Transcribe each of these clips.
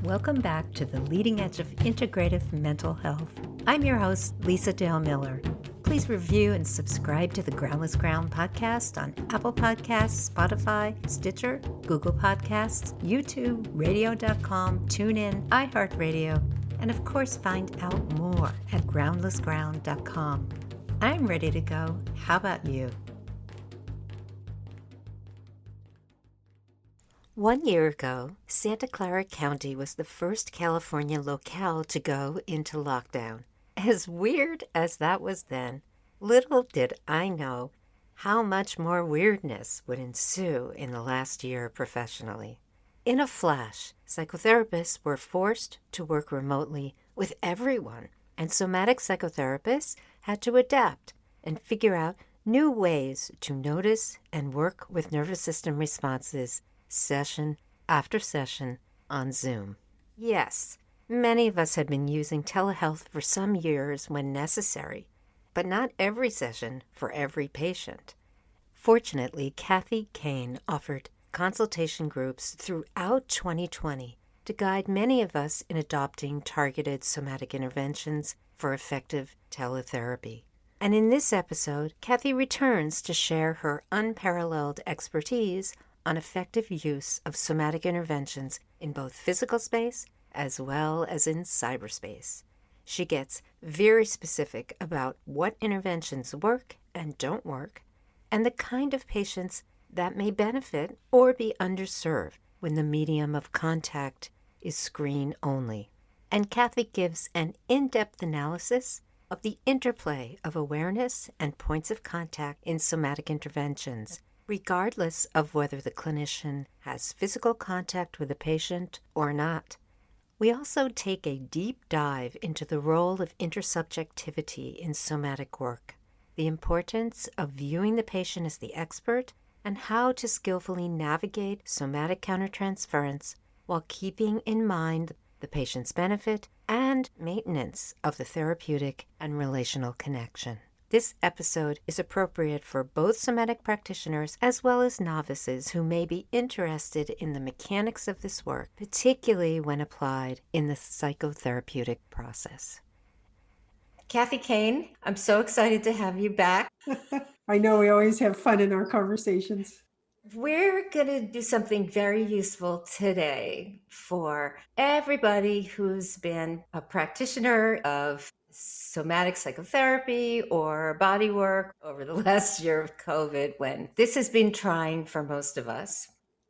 Welcome back to the leading edge of integrative mental health. I'm your host, Lisa Dale Miller. Please review and subscribe to the Groundless Ground podcast on Apple Podcasts, Spotify, Stitcher, Google Podcasts, YouTube, radio.com, TuneIn, iHeartRadio, and of course find out more at groundlessground.com. I'm ready to go. How about you? 1 year ago, Santa Clara County was the first California locale to go into lockdown. As weird as that was then, little did I know how much more weirdness would ensue in the last year professionally. In a flash, psychotherapists were forced to work remotely with everyone, and somatic psychotherapists had to adapt and figure out new ways to notice and work with nervous system responses session after session on Zoom. Yes, many of us had been using telehealth for some years when necessary, but not every session for every patient. Fortunately, Kain offered consultation groups throughout 2020 to guide many of us in adopting targeted somatic interventions for effective teletherapy. And in this episode, Kathy returns to share her unparalleled expertise on effective use of somatic interventions in both physical space as well as in cyberspace. She gets very specific about what interventions work and don't work, and the kind of patients that may benefit or be underserved when the medium of contact is screen only. And Kathy gives an in-depth analysis of the interplay of awareness and points of contact in somatic interventions, regardless of whether the clinician has physical contact with the patient or not. We also take a deep dive into the role of intersubjectivity in somatic work, the importance of viewing the patient as the expert, and how to skillfully navigate somatic countertransference while keeping in mind the patient's benefit and maintenance of the therapeutic and relational connection. This episode is appropriate for both somatic practitioners as well as novices who may be interested in the mechanics of this work, particularly when applied in the psychotherapeutic process. Kathy Kain, I'm so excited to have you back. I know we always have fun in our conversations. We're going to do something very useful today for everybody who's been a practitioner of somatic psychotherapy or body work over the last year of COVID, when this has been trying for most of us.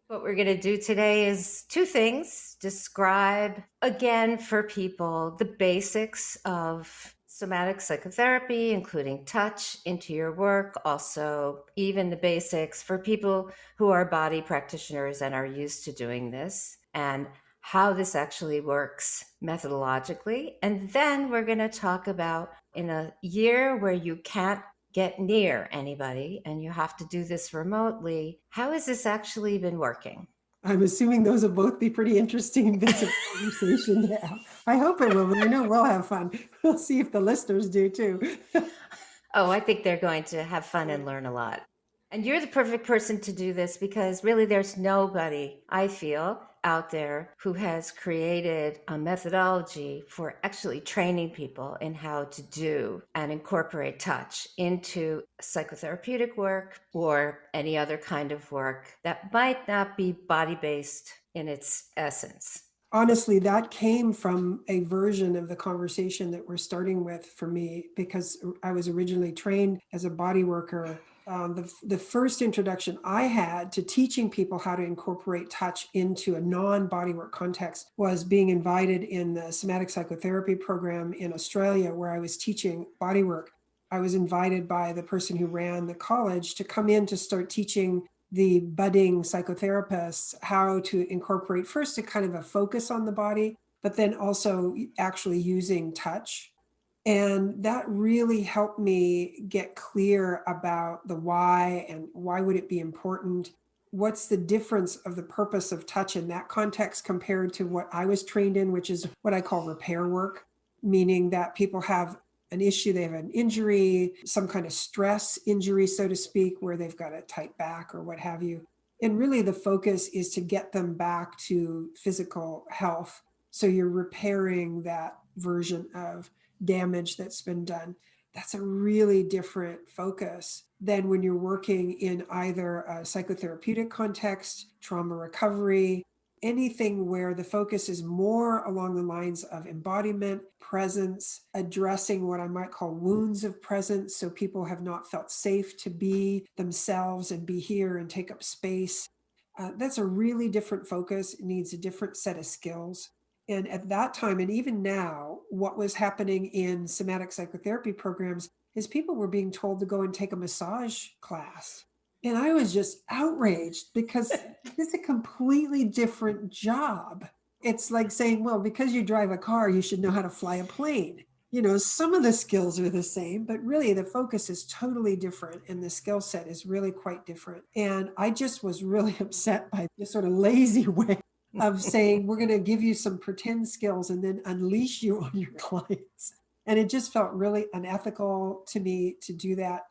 What we're going to do today is two things. Describe again for people the basics of somatic psychotherapy, including touch into your work, also even the basics for people who are body practitioners and are used to doing this, and how this actually works methodologically. And then we're going to talk about, in a year where you can't get near anybody and you have to do this remotely, how has this actually been working? I'm assuming those will both be pretty interesting bits of conversation to have. I hope it will, but I know we'll have fun. We'll see if the listeners do too. Oh, I think they're going to have fun and learn a lot. And you're the perfect person to do this because really there's nobody, I feel, out there who has created a methodology for actually training people in how to do and incorporate touch into psychotherapeutic work or any other kind of work that might not be body-based in its essence. Honestly, that came from a version of the conversation that we're starting with for me, because I was originally trained as a body worker. The first introduction I had to teaching people how to incorporate touch into a non-bodywork context was being invited in the somatic psychotherapy program in Australia, where I was teaching bodywork. I was invited by the person who ran the college to come in to start teaching the budding psychotherapists how to incorporate first a kind of a focus on the body, but then also actually using touch. And that really helped me get clear about the why and why would it be important. What's the difference of the purpose of touch in that context compared to what I was trained in, which is what I call repair work, meaning that people have an issue, they have an injury, some kind of stress injury, so to speak, where they've got a tight back or what have you. And really the focus is to get them back to physical health. So you're repairing that version of damage that's been done. That's a really different focus than when you're working in either a psychotherapeutic context, trauma recovery, anything where the focus is more along the lines of embodiment, presence, addressing what I might call wounds of presence. So people have not felt safe to be themselves and be here and take up space. That's a really different focus. It needs a different set of skills. And at that time, and even now, what was happening in somatic psychotherapy programs is people were being told to go and take a massage class. And I was just outraged because it's a completely different job. It's like saying, well, because you drive a car, you should know how to fly a plane. Some of the skills are the same, but really the focus is totally different and the skill set is really quite different. And I just was really upset by this sort of lazy way of saying, we're going to give you some pretend skills and then unleash you on your clients. And it just felt really unethical to me to do that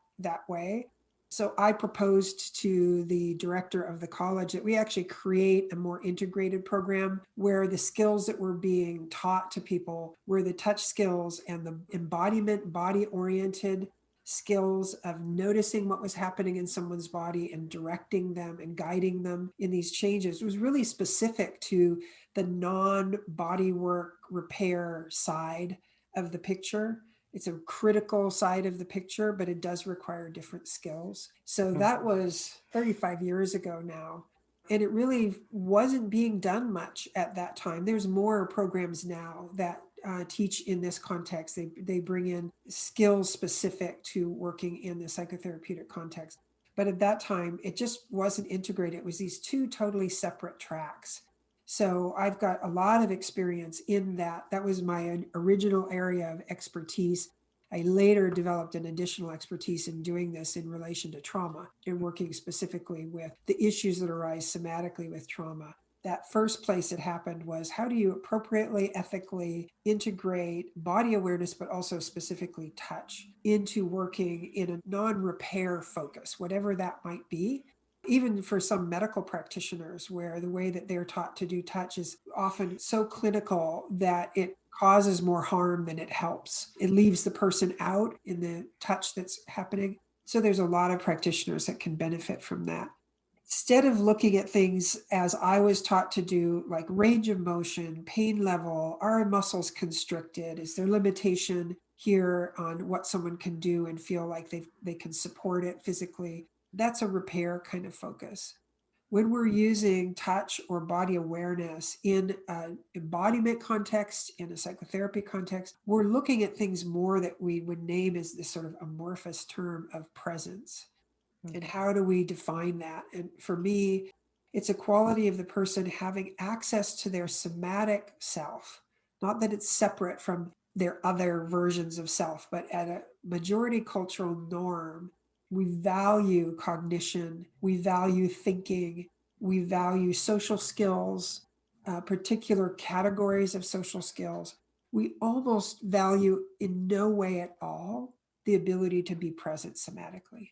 way. So I proposed to the director of the college that we actually create a more integrated program where the skills that were being taught to people were the touch skills and the embodiment, body oriented skills of noticing what was happening in someone's body and directing them and guiding them in these changes. It was really specific to the non-body work repair side of the picture. It's a critical side of the picture, but it does require different skills. So that was 35 years ago now. And it really wasn't being done much at that time. There's more programs now that teach in this context. They bring in skills specific to working in the psychotherapeutic context. But at that time, it just wasn't integrated. It was these two totally separate tracks. So I've got a lot of experience in that. That was my original area of expertise. I later developed an additional expertise in doing this in relation to trauma and working specifically with the issues that arise somatically with trauma. That first place it happened was how do you appropriately, ethically integrate body awareness, but also specifically touch into working in a non-repair focus, whatever that might be. Even for some medical practitioners, where the way that they're taught to do touch is often so clinical that it causes more harm than it helps. It leaves the person out in the touch that's happening. So there's a lot of practitioners that can benefit from that. Instead of looking at things as I was taught to do, like range of motion, pain level, are muscles constricted? Is there limitation here on what someone can do and feel like they can support it physically? That's a repair kind of focus. When we're using touch or body awareness in an embodiment context, in a psychotherapy context, we're looking at things more that we would name as this sort of amorphous term of presence. And how do we define that? And for me, it's a quality of the person having access to their somatic self, not that it's separate from their other versions of self, but at a majority cultural norm, we value cognition, we value thinking, we value social skills, particular categories of social skills. We almost value in no way at all the ability to be present somatically.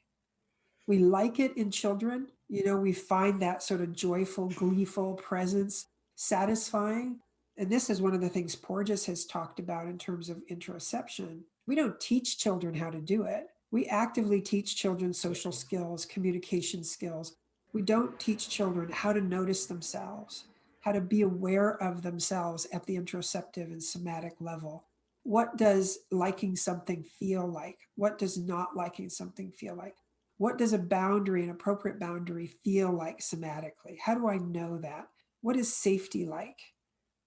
We like it in children. We find that sort of joyful, gleeful presence satisfying. And this is one of the things Porges has talked about in terms of interoception. We don't teach children how to do it. We actively teach children social skills, communication skills. We don't teach children how to notice themselves, how to be aware of themselves at the interoceptive and somatic level. What does liking something feel like? What does not liking something feel like? What does a boundary, an appropriate boundary, feel like somatically? How do I know that? What is safety like?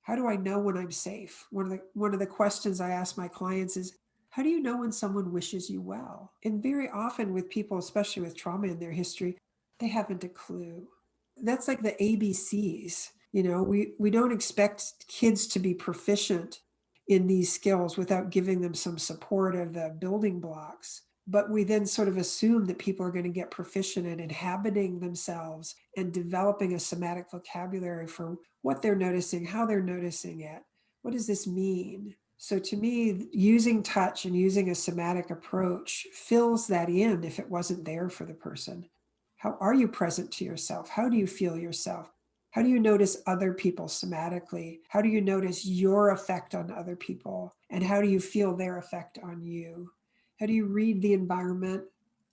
How do I know when I'm safe? One of the questions I ask my clients is, how do you know when someone wishes you well? And very often with people, especially with trauma in their history, they haven't a clue. That's like the ABCs. We don't expect kids to be proficient in these skills without giving them some support of the building blocks. But we then sort of assume that people are going to get proficient in inhabiting themselves and developing a somatic vocabulary for what they're noticing, how they're noticing it. What does this mean? So to me, using touch and using a somatic approach fills that in if it wasn't there for the person. How are you present to yourself? How do you feel yourself? How do you notice other people somatically? How do you notice your effect on other people? And how do you feel their effect on you? How do you read the environment?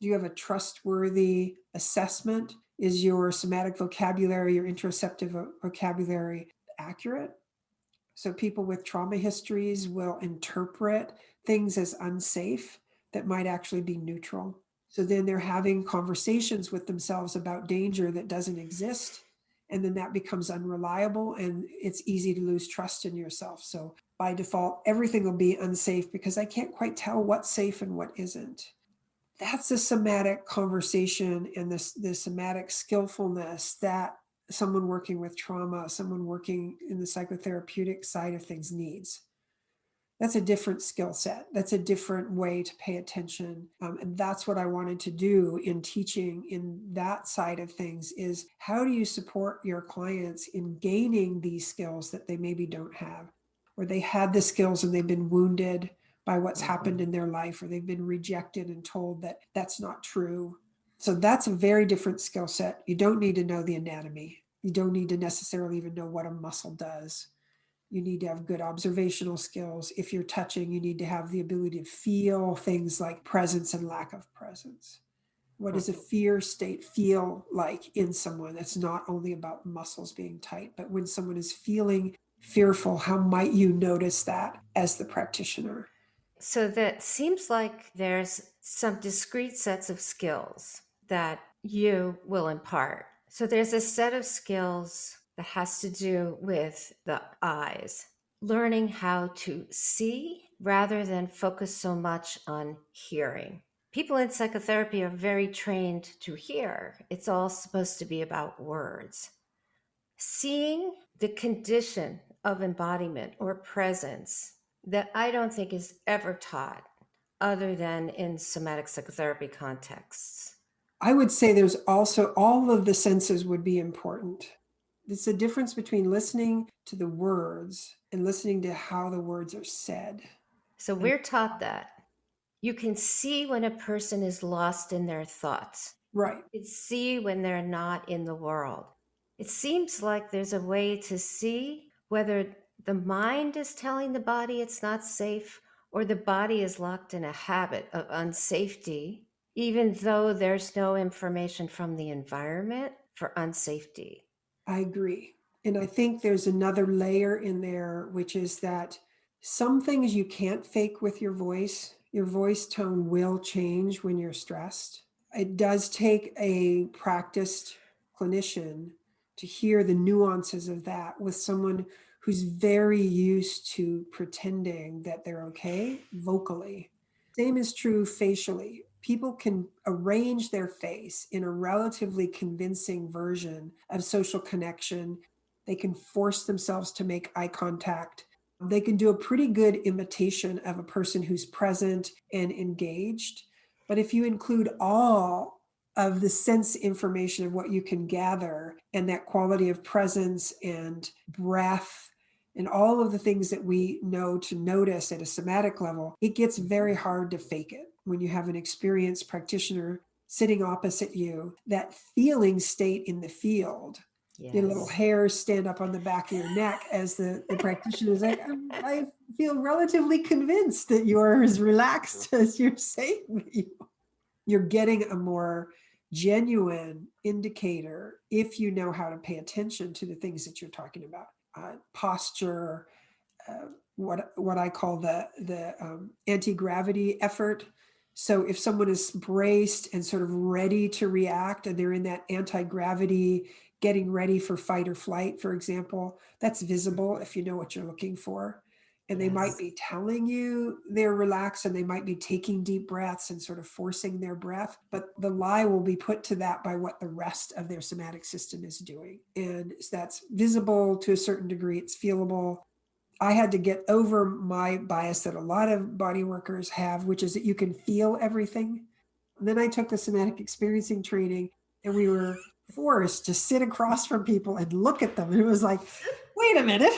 Do you have a trustworthy assessment? Is your somatic vocabulary, your interoceptive vocabulary accurate? So people with trauma histories will interpret things as unsafe that might actually be neutral. So then they're having conversations with themselves about danger that doesn't exist. And then that becomes unreliable and it's easy to lose trust in yourself. So by default, everything will be unsafe because I can't quite tell what's safe and what isn't. That's a somatic conversation and the somatic skillfulness that someone working with trauma, someone working in the psychotherapeutic side of things needs. That's a different skill set. That's a different way to pay attention. And that's what I wanted to do in teaching in that side of things is how do you support your clients in gaining these skills that they maybe don't have, or they had the skills and they've been wounded by what's happened in their life, or they've been rejected and told that that's not true. So that's a very different skill set. You don't need to know the anatomy. You don't need to necessarily even know what a muscle does. You need to have good observational skills. If you're touching, you need to have the ability to feel things like presence and lack of presence. What does a fear state feel like in someone? That's not only about muscles being tight, but when someone is feeling fearful, how might you notice that as the practitioner? So that seems like there's some discrete sets of skills that you will impart. So there's a set of skills that has to do with the eyes, learning how to see rather than focus so much on hearing. People in psychotherapy are very trained to hear. It's all supposed to be about words. Seeing the condition of embodiment or presence that I don't think is ever taught other than in somatic psychotherapy contexts. I would say there's also all of the senses would be important. It's a difference between listening to the words and listening to how the words are said. So And we're taught that you can see when a person is lost in their thoughts. right, You can see when they're not in the world. It seems like there's a way to see whether the mind is telling the body it's not safe or the body is locked in a habit of unsafety, even though there's no information from the environment for unsafety. I agree. And I think there's another layer in there, which is that some things you can't fake with your voice. Your voice tone will change when you're stressed. It does take a practiced clinician to hear the nuances of that with someone who's very used to pretending that they're okay vocally. Same is true facially. People can arrange their face in a relatively convincing version of social connection. They can force themselves to make eye contact. They can do a pretty good imitation of a person who's present and engaged. But if you include all of the sense information of what you can gather and that quality of presence and breath and all of the things that we know to notice at a somatic level, it gets very hard to fake it when you have an experienced practitioner sitting opposite you. That feeling state in the field, your little Yes. hairs stand up on the back of your neck as the practitioner is like, I feel relatively convinced that you're as relaxed as you're saying that you are. You're getting a more genuine indicator if you know how to pay attention to the things that you're talking about. Posture, what I call the anti-gravity effort. So if someone is braced and sort of ready to react and they're in that anti-gravity, getting ready for fight or flight, for example, that's visible if you know what you're looking for. And they might Yes. be telling you they're relaxed and they might be taking deep breaths and sort of forcing their breath, but the lie will be put to that by what the rest of their somatic system is doing. And that's visible to a certain degree, it's feelable. I had to get over my bias that a lot of body workers have, which is that you can feel everything. And then I took the somatic experiencing training and we were forced to sit across from people and look at them. And it was like, wait a minute.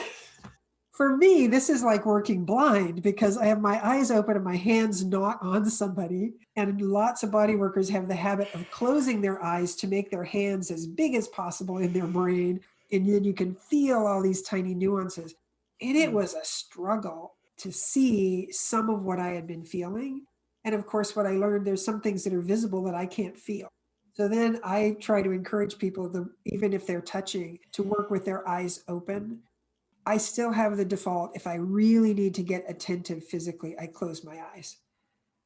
For me, this is like working blind because I have my eyes open and my hands not on somebody. And lots of body workers have the habit of closing their eyes to make their hands as big as possible in their brain. And then you can feel all these tiny nuances. And it Mm. was a struggle to see some of what I had been feeling. And of course, what I learned, there's some things that are visible that I can't feel. So then I try to encourage people, even if they're touching, to work with their eyes open. I still have the default. If I really need to get attentive physically, I close my eyes.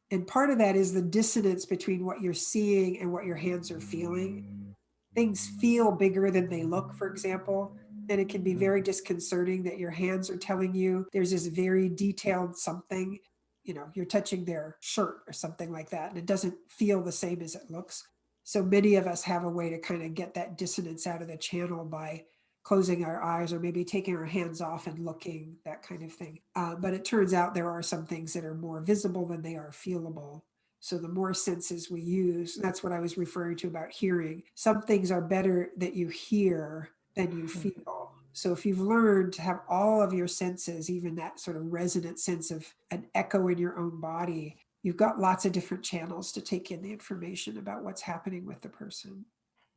And part of that is the dissonance between what you're seeing and what your hands are feeling. Things feel bigger than they look, for example. And it can be very disconcerting that your hands are telling you there's this very detailed something. You're touching their shirt or something like that, and it doesn't feel the same as it looks. So many of us have a way to kind of get that dissonance out of the channel by closing our eyes or maybe taking our hands off and looking, that kind of thing. But it turns out there are some things that are more visible than they are feelable. So the more senses we use, that's what I was referring to about hearing. Some things are better that you hear than you feel. So if you've learned to have all of your senses, even that sort of resonant sense of an echo in your own body, you've got lots of different channels to take in the information about what's happening with the person.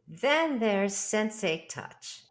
Then there's sensate touch.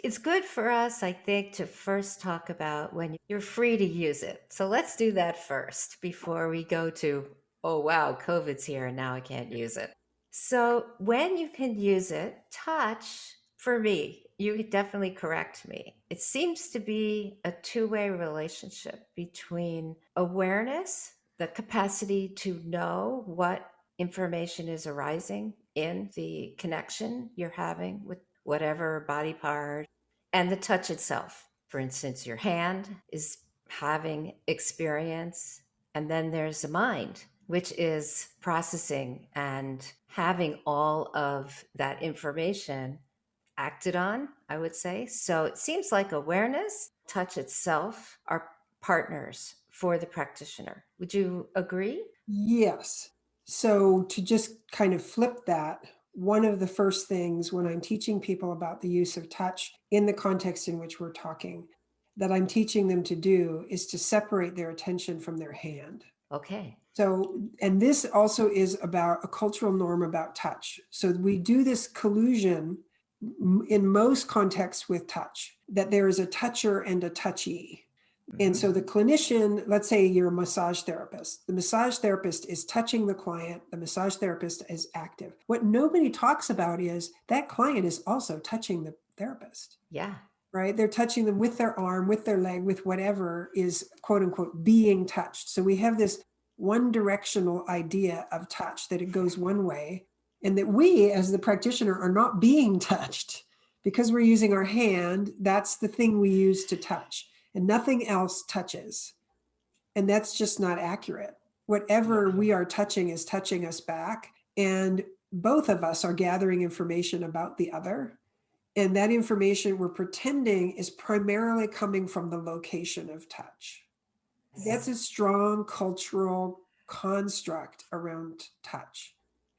It's good for us, I think, to first talk about when you're free to use it. So let's do that first before we go to, oh, wow, COVID's here and now I can't use it. So when you can use it, touch, for me, you could definitely correct me. It seems to be a two-way relationship between awareness, the capacity to know what information is arising in the connection you're having with whatever body part, and the touch itself. For instance, your hand is having experience, and then there's the mind, which is processing and having all of that information acted on, I would say. So it seems like awareness, touch itself are partners for the practitioner. Would you agree? Yes. So to just kind of flip that, one of the first things when I'm teaching people about the use of touch in the context in which we're talking, that I'm teaching them to do is to separate their attention from their hand. Okay. So, and this also is about a cultural norm about touch. So we do this collusion in most contexts with touch, that there is a toucher and a touchy. And so the clinician, let's say you're a massage therapist, the massage therapist is touching the client, the massage therapist is active. What nobody talks about is that client is also touching the therapist, Yeah. right? They're touching them with their arm, with their leg, with whatever is quote unquote being touched. So we have this one directional idea of touch, that it goes one way, and that we as the practitioner are not being touched because we're using our hand. That's the thing we use to touch, and nothing else touches. And that's just not accurate. Whatever Yeah. we are touching is touching us back. And both of us are gathering information about the other. And that information we're pretending is primarily coming from the location of touch. That's a strong cultural construct around touch.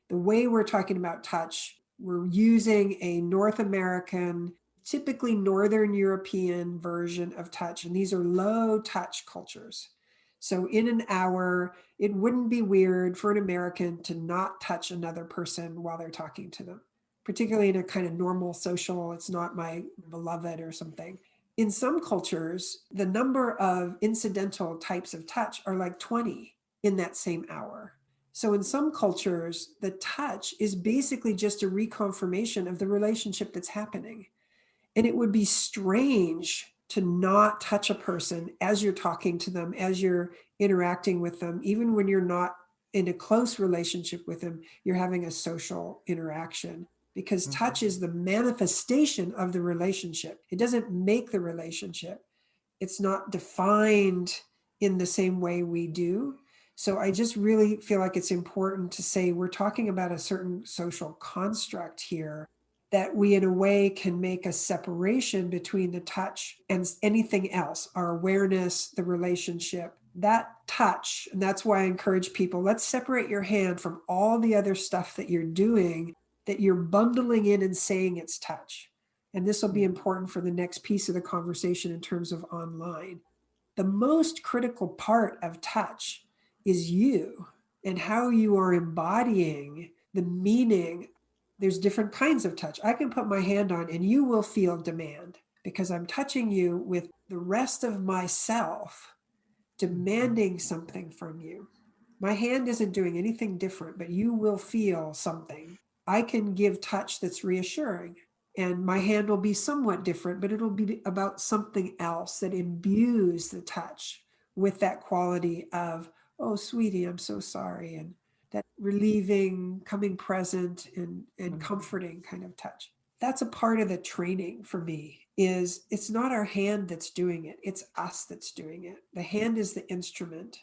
The way we're talking about touch, we're using a North American, typically Northern European version of touch, and these are low touch cultures. So in an hour, it wouldn't be weird for an American to not touch another person while they're talking to them, particularly in a kind of normal social, it's not my beloved or something. In some cultures, the number of incidental types of touch are like 20 in that same hour. So in some cultures, the touch is basically just a reconfirmation of the relationship that's happening. And it would be strange to not touch a person as you're talking to them, as you're interacting with them, even when you're not in a close relationship with them, you're having a social interaction, because touch is the manifestation of the relationship. It doesn't make the relationship. It's not defined in the same way we do. So I just really feel like it's important to say we're talking about a certain social construct here, that we in a way can make a separation between the touch and anything else, our awareness, the relationship, that touch. And that's why I encourage people, let's separate your hand from all the other stuff that you're doing, that you're bundling in and saying it's touch. And this will be important for the next piece of the conversation in terms of online. The most critical part of touch is you and how you are embodying the meaning There's different kinds of touch. I can put my hand on and you will feel demand because I'm touching you with the rest of myself demanding something from you. My hand isn't doing anything different, but you will feel something. I can give touch that's reassuring, and my hand will be somewhat different, but it'll be about something else that imbues the touch with that quality of, oh, sweetie, I'm so sorry. And that relieving, coming present, and comforting kind of touch. That's a part of the training for me. Is it's not our hand that's doing it, it's us that's doing it. The hand is the instrument.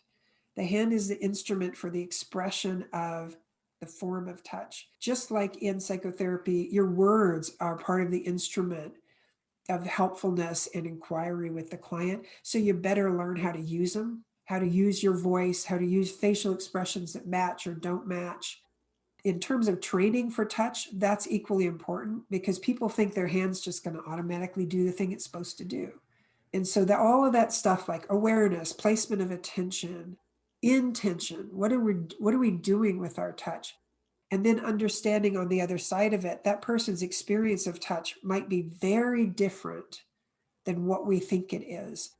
The hand is the instrument for the expression of the form of touch. Just like in psychotherapy, your words are part of the instrument of helpfulness and inquiry with the client. So you better learn how to use them, how to use your voice, how to use facial expressions that match or don't match. In terms of training for touch, that's equally important because people think their hand's just going to automatically do the thing it's supposed to do. And so that all of that stuff like awareness, placement of attention, intention, what are we doing with our touch? And then understanding on the other side of it, that person's experience of touch might be very different than what we think it is.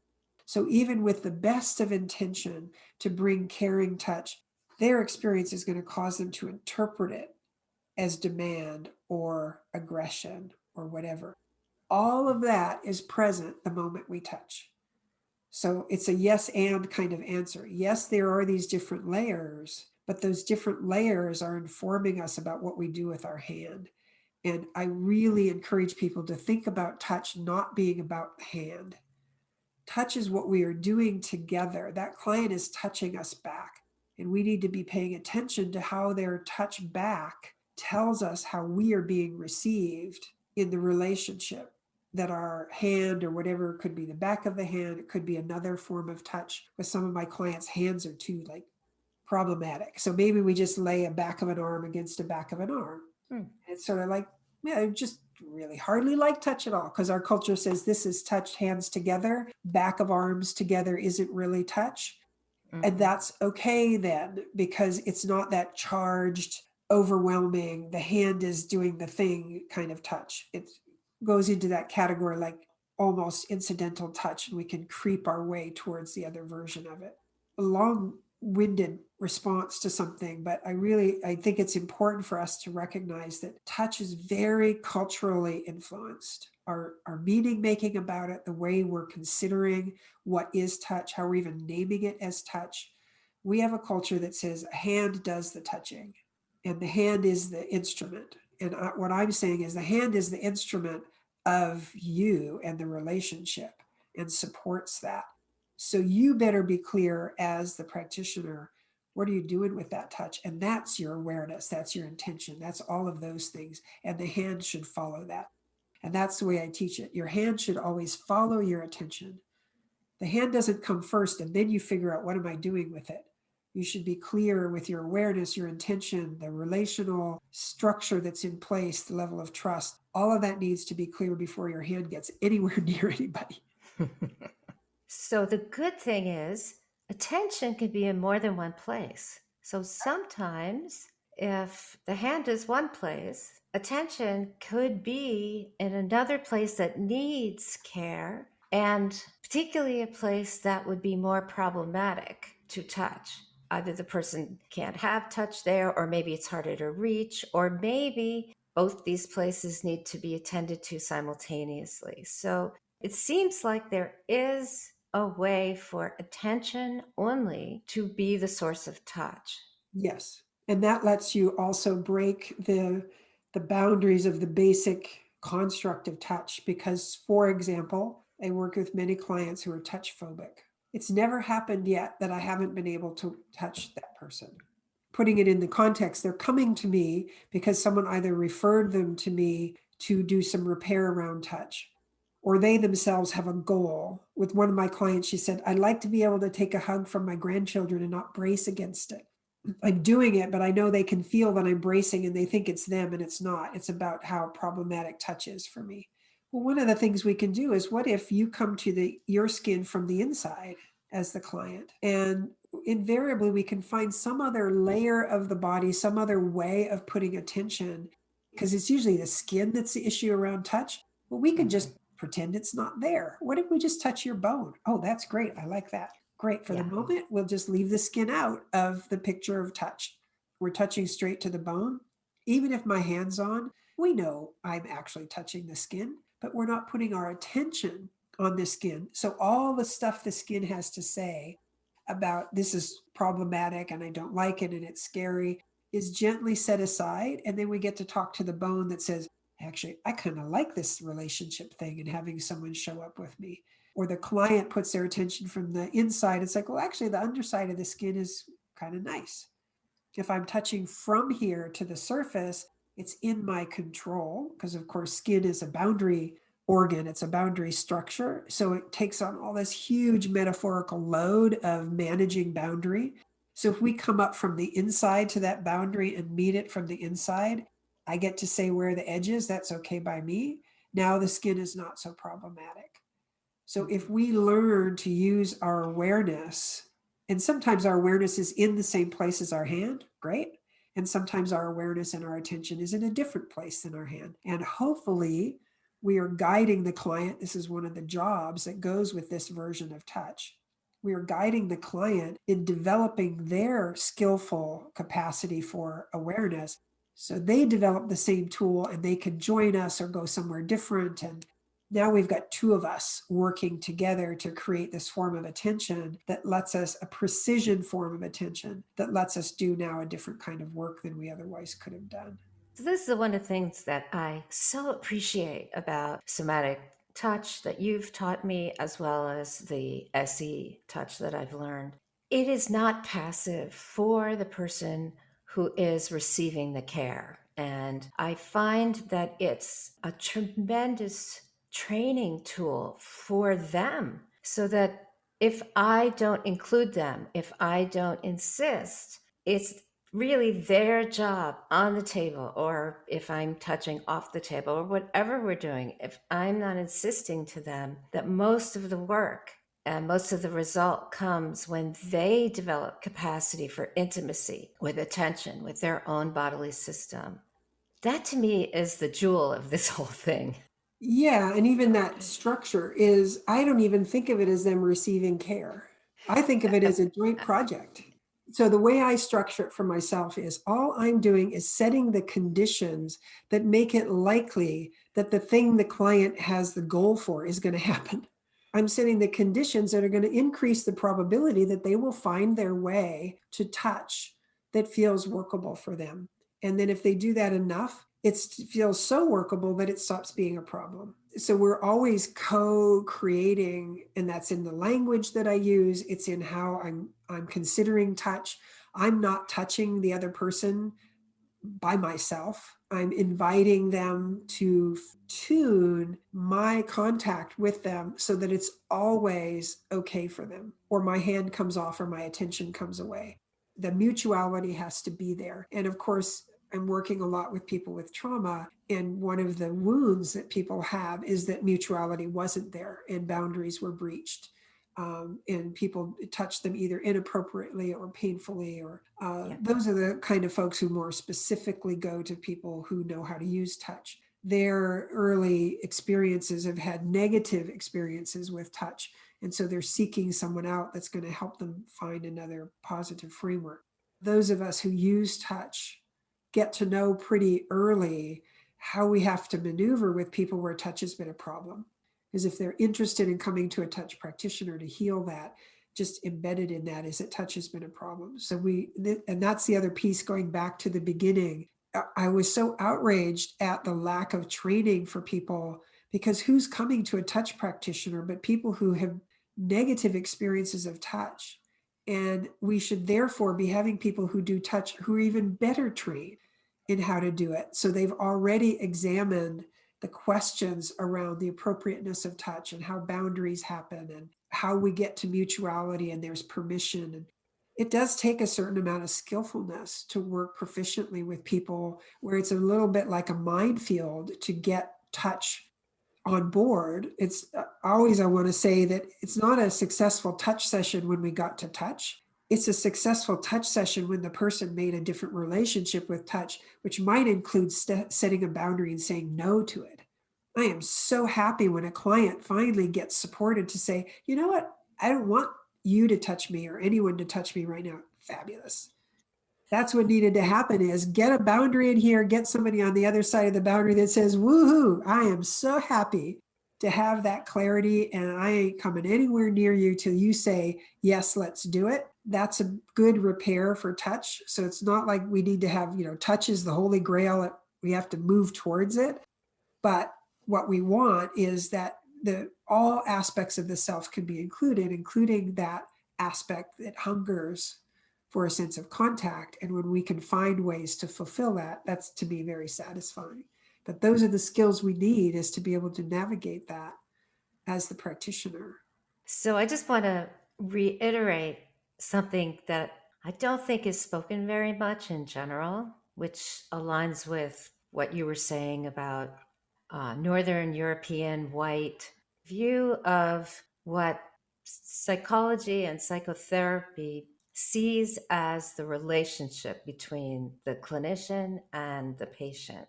So even with the best of intention to bring caring touch, their experience is going to cause them to interpret it as demand or aggression or whatever. All of that is present the moment we touch. So it's a yes and kind of answer. Yes, there are these different layers, but those different layers are informing us about what we do with our hand. And I really encourage people to think about touch not being about hand. Touch is what we are doing together. That client is touching us back. And we need to be paying attention to how their touch back tells us how we are being received in the relationship. That our hand or whatever, could be the back of the hand, it could be another form of touch. With some of my clients, hands are too like problematic. So maybe we just lay a back of an arm against a back of an arm. It's sort of like, yeah, just really hardly like touch at all because our culture says this is touch, hands together, back of arms together isn't really touch. And that's okay then because it's not that charged, overwhelming, the hand is doing the thing kind of touch. It goes into that category like almost incidental touch, and we can creep our way towards the other version of it. A long-winded response to something, but I think it's important for us to recognize that touch is very culturally influenced. Our meaning making about it, the way we're considering what is touch, how we're even naming it as touch. We have a culture that says a hand does the touching and the hand is the instrument. And what I'm saying is the hand is the instrument of you and the relationship and supports that. So you better be clear as the practitioner. What are you doing with that touch? And that's your awareness. That's your intention. That's all of those things. And the hand should follow that. And that's the way I teach it. Your hand should always follow your attention. The hand doesn't come first and then you figure out what am I doing with it. You should be clear with your awareness, your intention, the relational structure that's in place, the level of trust. All of that needs to be clear before your hand gets anywhere near anybody. So the good thing is, attention can be in more than one place. So sometimes, if the hand is one place, attention could be in another place that needs care, and particularly a place that would be more problematic to touch. Either the person can't have touch there, or maybe it's harder to reach, or maybe both these places need to be attended to simultaneously. So it seems like there is a way for attention only to be the source of touch. Yes. And that lets you also break the boundaries of the basic construct of touch because, for example, I work with many clients who are touch phobic. It's never happened yet that I haven't been able to touch that person. Putting it in the context, they're coming to me because someone either referred them to me to do some repair around touch, or they themselves have a goal. With one of my clients, she said, I'd like to be able to take a hug from my grandchildren and not brace against it. I'm doing it, but I know they can feel that I'm bracing and they think it's them and it's not. It's about how problematic touch is for me. Well, one of the things we can do is what if you come to your skin from the inside as the client, and invariably we can find some other layer of the body, some other way of putting attention because it's usually the skin that's the issue around touch. Well, we can Mhm. just pretend it's not there. What if we just touch your bone? Oh, that's great. I like that. Great. For the Yeah. moment, we'll just leave the skin out of the picture of touch. We're touching straight to the bone. Even if my hand's on, we know I'm actually touching the skin, but we're not putting our attention on the skin. So all the stuff the skin has to say about this is problematic and I don't like it and it's scary is gently set aside. And then we get to talk to the bone that says, actually, I kind of like this relationship thing and having someone show up with me. Or the client puts their attention from the inside. It's like, well, actually, the underside of the skin is kind of nice. If I'm touching from here to the surface, it's in my control because, of course, skin is a boundary organ, it's a boundary structure. So it takes on all this huge metaphorical load of managing boundary. So if we come up from the inside to that boundary and meet it from the inside, I get to say where the edge is. That's okay by me. Now the skin is not so problematic. So if Mhm. we learn to use our awareness, and sometimes our awareness is in the same place as our hand, great. And sometimes our awareness and our attention is in a different place than our hand. And hopefully, we are guiding the client. This is one of the jobs that goes with this version of touch. We are guiding the client in developing their skillful capacity for awareness. So they develop the same tool and they can join us or go somewhere different. And now we've got two of us working together to create this form of attention that lets us, a precision form of attention that lets us do now a different kind of work than we otherwise could have done. So this is one of the things that I so appreciate about somatic touch that you've taught me, as well as the SE touch that I've learned. It is not passive for the person who is receiving the care. And I find that it's a tremendous training tool for them so that if I don't include them, if I don't insist, it's really their job on the table, or if I'm touching off the table, or whatever we're doing, if I'm not insisting to them, that most of the work and most of the result comes when they develop capacity for intimacy with attention with their own bodily system. That to me is the jewel of this whole thing. Yeah, and even that structure is, I don't even think of it as them receiving care. I think of it as a joint project. So the way I structure it for myself is all I'm doing is setting the conditions that make it likely that the thing the client has the goal for is going to happen. I'm setting the conditions that are going to increase the probability that they will find their way to touch that feels workable for them. And then if they do that enough, it feels so workable that it stops being a problem. So we're always co-creating, and that's in the language that I use. It's in how I'm considering touch. I'm not touching the other person by myself. I'm inviting them to tune my contact with them so that it's always okay for them, or my hand comes off or my attention comes away. The mutuality has to be there. And of course, I'm working a lot with people with trauma. And one of the wounds that people have is that mutuality wasn't there and boundaries were breached. And people touch them either inappropriately or painfully, or Yeah. those are the kind of folks who more specifically go to people who know how to use touch. Their early experiences have had negative experiences with touch, and so they're seeking someone out that's going to help them find another positive framework. Those of us who use touch get to know pretty early how we have to maneuver with people where touch has been a problem, is if they're interested in coming to a touch practitioner to heal that, just embedded in that is that touch has been a problem. So and that's the other piece going back to the beginning. I was so outraged at the lack of training for people, because who's coming to a touch practitioner but people who have negative experiences of touch? And we should therefore be having people who do touch who are even better trained in how to do it. So they've already examined the questions around the appropriateness of touch and how boundaries happen and how we get to mutuality and there's permission. And it does take a certain amount of skillfulness to work proficiently with people where it's a little bit like a minefield to get touch on board. It's always, I want to say that it's not a successful touch session when we got to touch. it's a successful touch session when the person made a different relationship with touch, which might include setting a boundary and saying no to it. I am so happy when a client finally gets supported to say, you know what, I don't want you to touch me or anyone to touch me right now. Fabulous. That's what needed to happen, is get a boundary in here, get somebody on the other side of the boundary that says, woohoo, I am so happy to have that clarity, and I ain't coming anywhere near you till you say, yes, let's do it. That's a good repair for touch. So it's not like we need to have, touch is the holy grail. We have to move towards it. But what we want is that all aspects of the self can be included, including that aspect that hungers for a sense of contact. And when we can find ways to fulfill that, that's to me very satisfying. But those are the skills we need, is to be able to navigate that as the practitioner. So I just want to reiterate something that I don't think is spoken very much in general, which aligns with what you were saying about Northern European white view of what psychology and psychotherapy sees as the relationship between the clinician and the patient.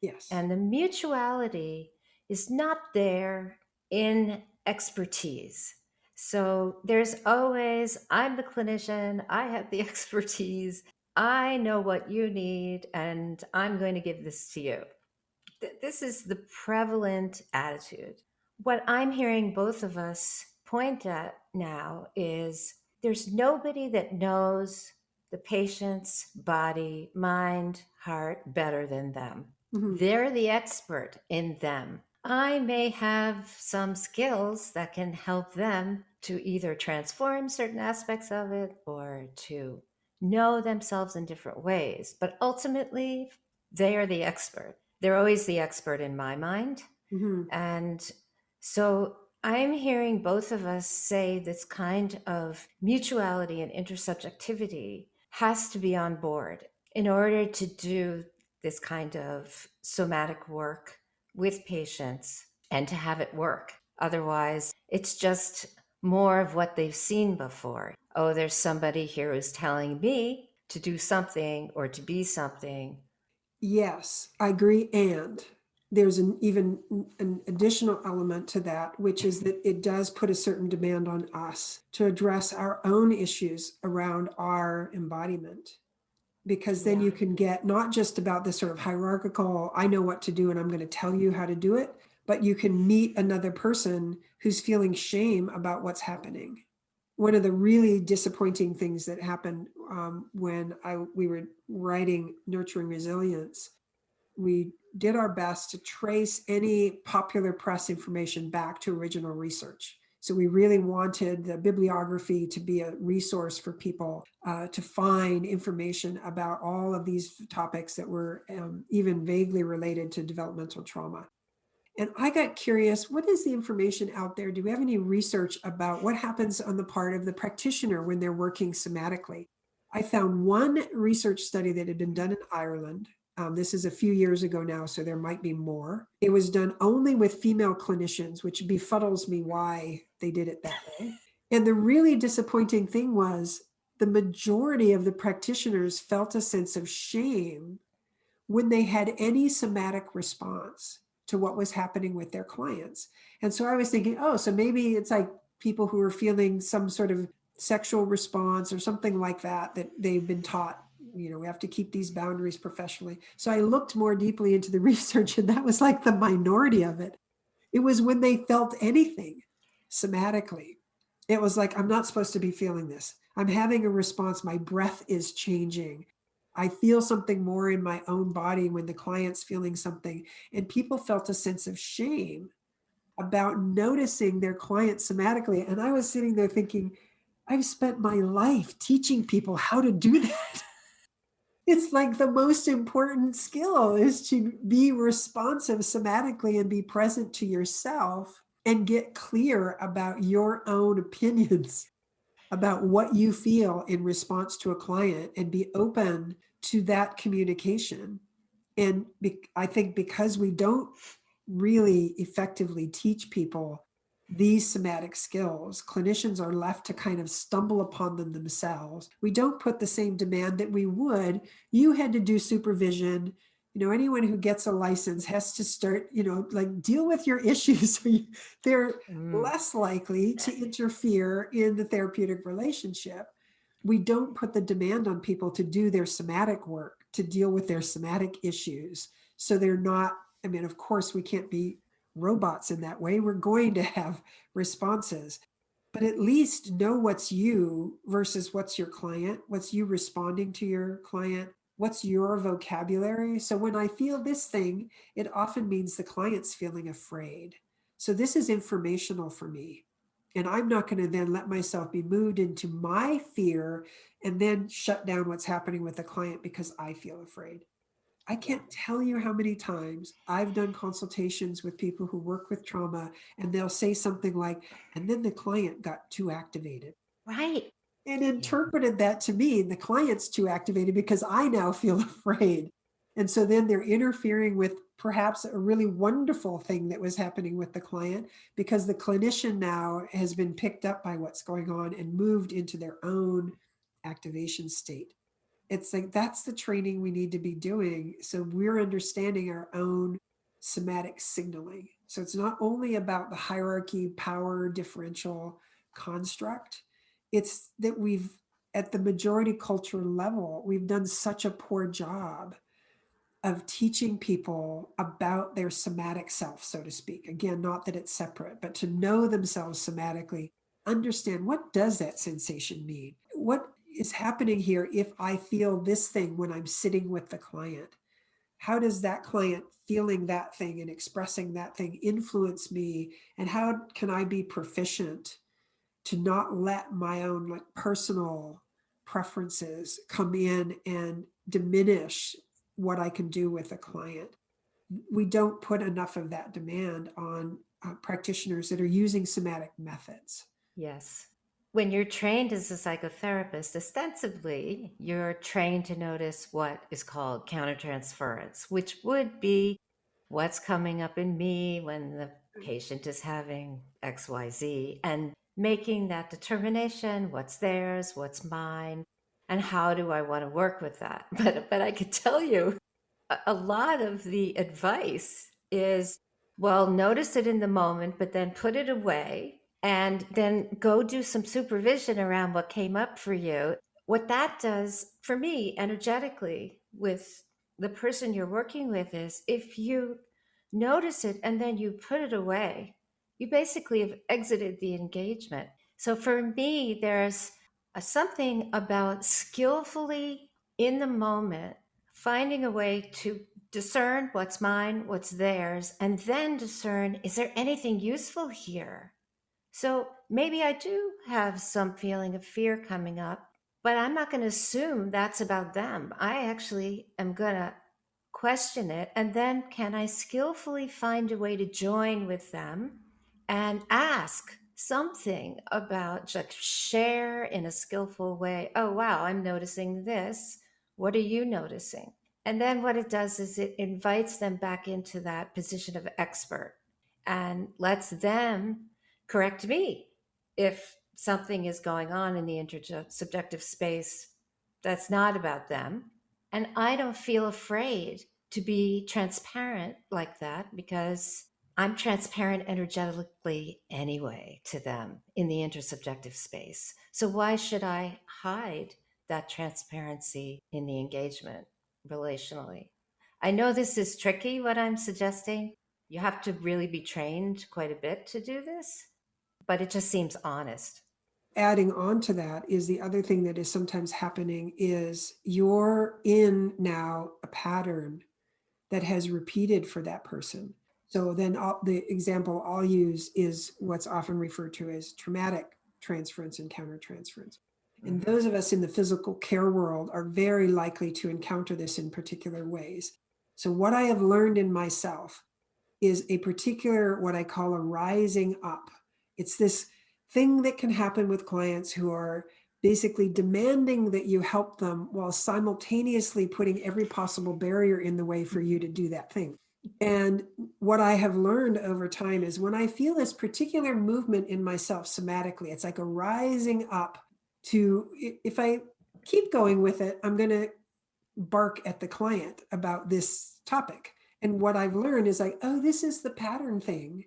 Yes. And the mutuality is not there in expertise. So there's always, I'm the clinician, I have the expertise, I know what you need, and I'm going to give this to you. This is the prevalent attitude. What I'm hearing both of us point at now is there's nobody that knows the patient's body, mind, heart better than them. Mm-hmm. They're the expert in them. I may have some skills that can help them to either transform certain aspects of it or to know themselves in different ways. But ultimately, they are the expert. They're always the expert in my mind. Mm-hmm. And so I'm hearing both of us say this kind of mutuality and intersubjectivity has to be on board in order to do this kind of somatic work with patients and to have it work. Otherwise, it's just more of what they've seen before. Oh, there's somebody here who's telling me to do something or to be something. Yes, I agree. And there's even an additional element to that, which is that it does put a certain demand on us to address our own issues around our embodiment. Because then Yeah. you can get not just about this sort of hierarchical, I know what to do and I'm going to tell you how to do it, but you can meet another person who's feeling shame about what's happening. One of the really disappointing things that happened when we were writing Nurturing Resilience, we did our best to trace any popular press information back to original research. So we really wanted the bibliography to be a resource for people to find information about all of these topics that were even vaguely related to developmental trauma. And I got curious, what is the information out there? Do we have any research about what happens on the part of the practitioner when they're working somatically? I found one research study that had been done in Ireland. This is a few years ago now, so there might be more. It was done only with female clinicians, which befuddles me why they did it that way. And the really disappointing thing was the majority of the practitioners felt a sense of shame when they had any somatic response to what was happening with their clients. And so I was thinking, oh, so maybe it's like people who are feeling some sort of sexual response or something like that, that they've been taught, we have to keep these boundaries professionally. So I looked more deeply into the research, and that was like the minority of it. It was when they felt anything somatically. It was like, I'm not supposed to be feeling this. I'm having a response. My breath is changing. I feel something more in my own body when the client's feeling something. And people felt a sense of shame about noticing their client somatically. And I was sitting there thinking, I've spent my life teaching people how to do that. It's like the most important skill is to be responsive somatically and be present to yourself and get clear about your own opinions about what you feel in response to a client and be open to that communication. And I think because we don't really effectively teach people these somatic skills. Clinicians are left to kind of stumble upon them themselves. We don't put the same demand that we would. You had to do supervision. Anyone who gets a license has to start, like deal with your issues. So they're Mm. less likely to interfere in the therapeutic relationship. We don't put the demand on people to do their somatic work, to deal with their somatic issues. So they're not, I mean, of course, we can't be robots in that way. We're going to have responses, but at least know what's you versus what's your client, what's you responding to your client, what's your vocabulary. So when I feel this thing, it often means the client's feeling afraid. So this is informational for me. And I'm not going to then let myself be moved into my fear and then shut down what's happening with the client because I feel afraid. I Yeah. can't tell you how many times I've done consultations with people who work with trauma, and they'll say something like, and then the client got too activated, Right. and Yeah. interpreted that to mean the client's too activated because I now feel afraid. And so then they're interfering with perhaps a really wonderful thing that was happening with the client because the clinician now has been picked up by what's going on and moved into their own activation state. It's like that's the training we need to be doing. So we're understanding our own somatic signaling. So it's not only about the hierarchy, power, differential construct, it's that we've, at the majority culture level, we've done such a poor job of teaching people about their somatic self, so to speak. Again, not that it's separate, but to know themselves somatically, understand what does that sensation mean? What is happening here if I feel this thing when I'm sitting with the client? How does that client feeling that thing and expressing that thing influence me? And how can I be proficient to not let my own like personal preferences come in and diminish what I can do with a client? We don't put enough of that demand on practitioners that are using somatic methods. Yes. When you're trained as a psychotherapist, ostensibly, you're trained to notice what is called countertransference, which would be what's coming up in me when the patient is having XYZ and making that determination what's theirs, what's mine, and how do I want to work with that. But I could tell you a lot of the advice is, well, notice it in the moment, but then put it away and then go do some supervision around what came up for you. What that does for me energetically with the person you're working with is if you notice it and then you put it away, you basically have exited the engagement. So for me, there's something about skillfully in the moment finding a way to discern what's mine, what's theirs, and then discern, is there anything useful here? So maybe I do have some feeling of fear coming up, but I'm not going to assume that's about them. I actually am going to question it. And then can I skillfully find a way to join with them and ask something about, like, share in a skillful way? Oh, wow, I'm noticing this. What are you noticing? And then what it does is it invites them back into that position of expert and lets them correct me if something is going on in the intersubjective space that's not about them. And I don't feel afraid to be transparent like that because I'm transparent energetically anyway to them in the intersubjective space. So why should I hide that transparency in the engagement relationally? I know this is tricky, what I'm suggesting. You have to really be trained quite a bit to do this, but it just seems honest. Adding on to that is the other thing that is sometimes happening is you're in now a pattern that has repeated for that person. So then the example I'll use is what's often referred to as traumatic transference and countertransference. And Mm-hmm. those of us in the physical care world are very likely to encounter this in particular ways. So what I have learned in myself is a particular, what I call a rising up. It's this thing that can happen with clients who are basically demanding that you help them while simultaneously putting every possible barrier in the way for you to do that thing. And what I have learned over time is when I feel this particular movement in myself somatically, it's like a rising up to, if I keep going with it, I'm going to bark at the client about this topic. And what I've learned is like, oh, this is the pattern thing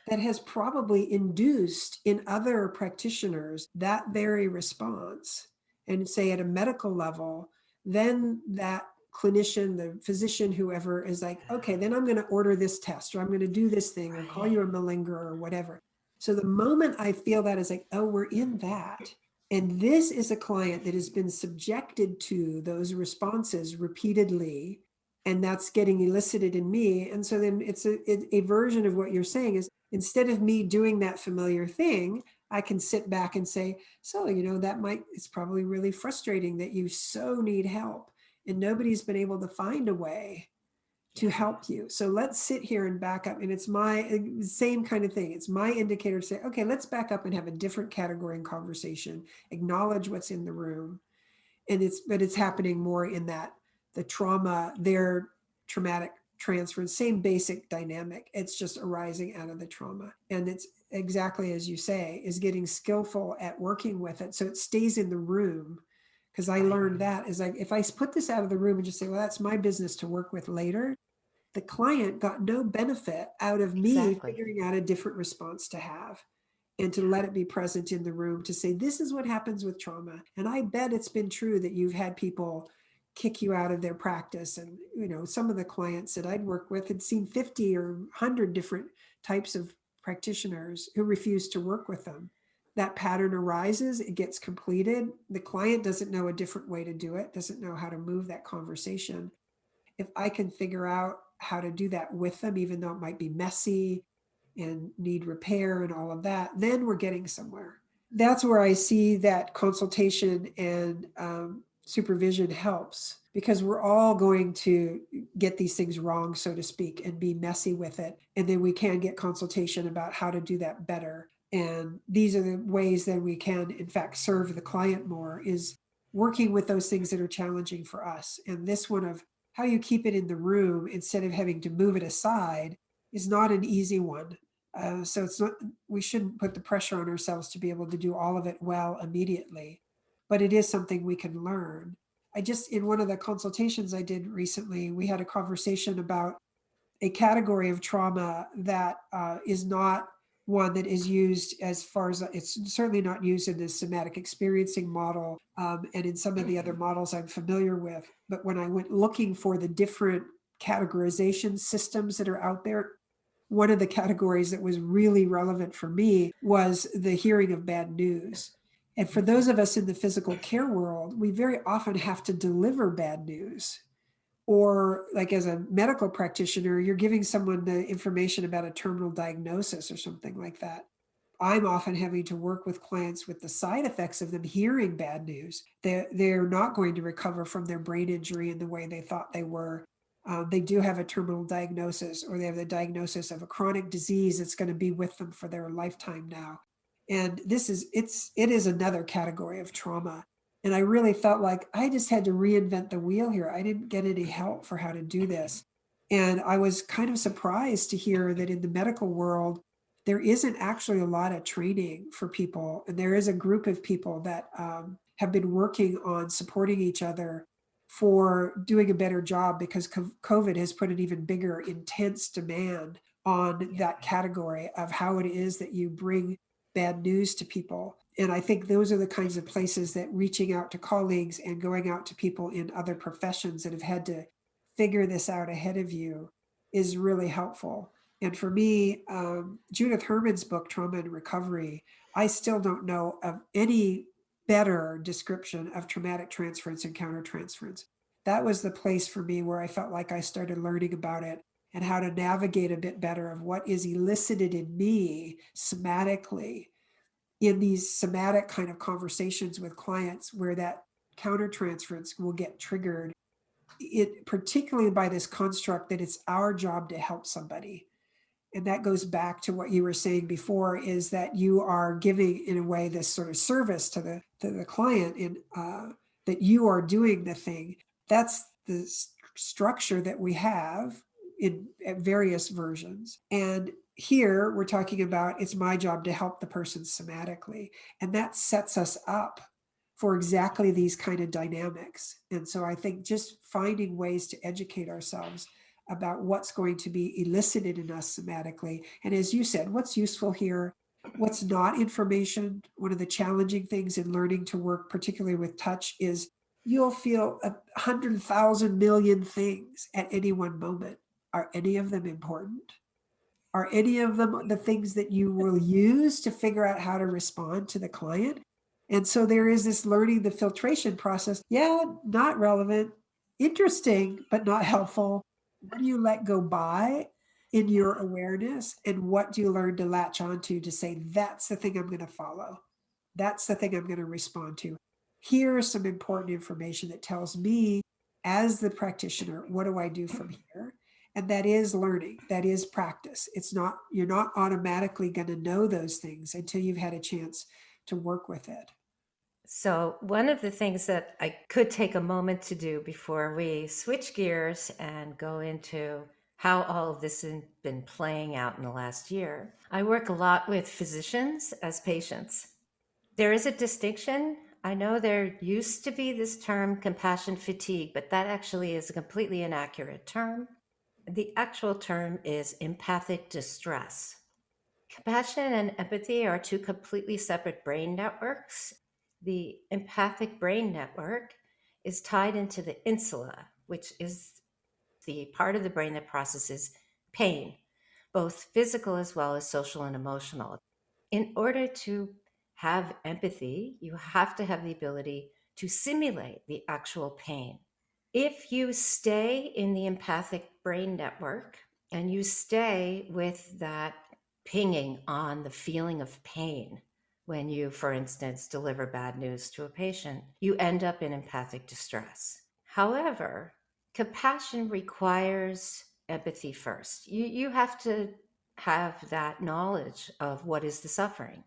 that has probably induced in other practitioners that very response. And say at a medical level, then that clinician, the physician, whoever is like, okay, then I'm going to order this test, or I'm going to do this thing, or call Right. you a malingerer or whatever. So the moment I feel that is like, oh, we're in that. And this is a client that has been subjected to those responses repeatedly, and that's getting elicited in me. And so then it's a version of what you're saying is, instead of me doing that familiar thing, I can sit back and say, so, it's probably really frustrating that you so need help and nobody's been able to find a way to Yeah. help you. So let's sit here and back up. And it's my same kind of thing. It's my indicator to say, okay, let's back up and have a different category in conversation, acknowledge what's in the room. But it's happening more in that the trauma, their traumatic transference, same basic dynamic. It's just arising out of the trauma. And it's exactly as you say, is getting skillful at working with it so it stays in the room. Because I Right. learned that is like, if I put this out of the room and just say, well, that's my business to work with later, the client got no benefit out of me Exactly. figuring out a different response to have, and to Yeah. let it be present in the room to say, this is what happens with trauma. And I bet it's been true that you've had people kick you out of their practice. And, some of the clients that I'd worked with had seen 50 or 100 different types of practitioners who refused to work with them. That pattern arises, it gets completed. The client doesn't know a different way to do it, doesn't know how to move that conversation. If I can figure out how to do that with them, even though it might be messy and need repair and all of that, then we're getting somewhere. That's where I see that consultation and supervision helps, because we're all going to get these things wrong, so to speak, and be messy with it. And then we can get consultation about how to do that better. And these are the ways that we can, in fact, serve the client more, is working with those things that are challenging for us. And this one of how you keep it in the room instead of having to move it aside is not an easy one. So it's not, we shouldn't put the pressure on ourselves to be able to do all of it well immediately, but it is something we can learn. I just, in one of the consultations I did recently, we had a conversation about a category of trauma that is not one that is used, as far as it's certainly not used in the somatic experiencing model, and in some of the other models I'm familiar with. But when I went looking for the different categorization systems that are out there, one of the categories that was really relevant for me was the hearing of bad news. And for those of us in the physical care world, we very often have to deliver bad news. Or, like as a medical practitioner, you're giving someone the information about a terminal diagnosis or something like that. I'm often having to work with clients with the side effects of them hearing bad news. They're not going to recover from their brain injury in the way they thought they were. They do have a terminal diagnosis, or they have the diagnosis of a chronic disease that's going to be with them for their lifetime now. And it is another category of trauma. And I really felt like I just had to reinvent the wheel here. I didn't get any help for how to do this. And I was kind of surprised to hear that in the medical world, there isn't actually a lot of training for people. And there is a group of people that have been working on supporting each other for doing a better job, because COVID has put an even bigger, intense demand on Yeah. that category of how it is that you bring bad news to people. And I think those are the kinds of places that reaching out to colleagues and going out to people in other professions that have had to figure this out ahead of you is really helpful. And for me, Judith Herman's book, Trauma and Recovery, I still don't know of any better description of traumatic transference and countertransference. That was the place for me where I felt like I started learning about it and how to navigate a bit better of what is elicited in me somatically in these somatic kind of conversations with clients, where that countertransference will get triggered, it particularly by this construct that it's our job to help somebody. And that goes back to what you were saying before, is that you are giving, in a way, this sort of service to the client, in that you are doing the thing. That's the structure that we have in various versions. And here we're talking about it's my job to help the person somatically. And that sets us up for exactly these kind of dynamics. And so I think just finding ways to educate ourselves about what's going to be elicited in us somatically. And as you said, what's useful here, what's not information. One of the challenging things in learning to work, particularly with touch, is you'll feel 100,000 million things at any one moment. Are any of them important? Are any of them the things that you will use to figure out how to respond to the client? And so there is this learning the filtration process. Yeah, not relevant, interesting, but not helpful. What do you let go by in your awareness? And what do you learn to latch onto to say, that's the thing I'm going to follow? That's the thing I'm going to respond to. Here's some important information that tells me, as the practitioner, what do I do from here? And that is learning, that is practice. It's not, you're not automatically going to know those things until you've had a chance to work with it. So, one of the things that I could take a moment to do before we switch gears and go into how all of this has been playing out in the last year, I work a lot with physicians as patients. There is a distinction. I know there used to be this term compassion fatigue, but that actually is a completely inaccurate term. The actual term is empathic distress. Compassion and empathy are two completely separate brain networks. The empathic brain network is tied into the insula, which is the part of the brain that processes pain, both physical as well as social and emotional. In order to have empathy, you have to have the ability to simulate the actual pain. If you stay in the empathic brain network and you stay with that pinging on the feeling of pain when you, for instance, deliver bad news to a patient, you end up in empathic distress. However, compassion requires empathy first. You have to have that knowledge of what is the suffering.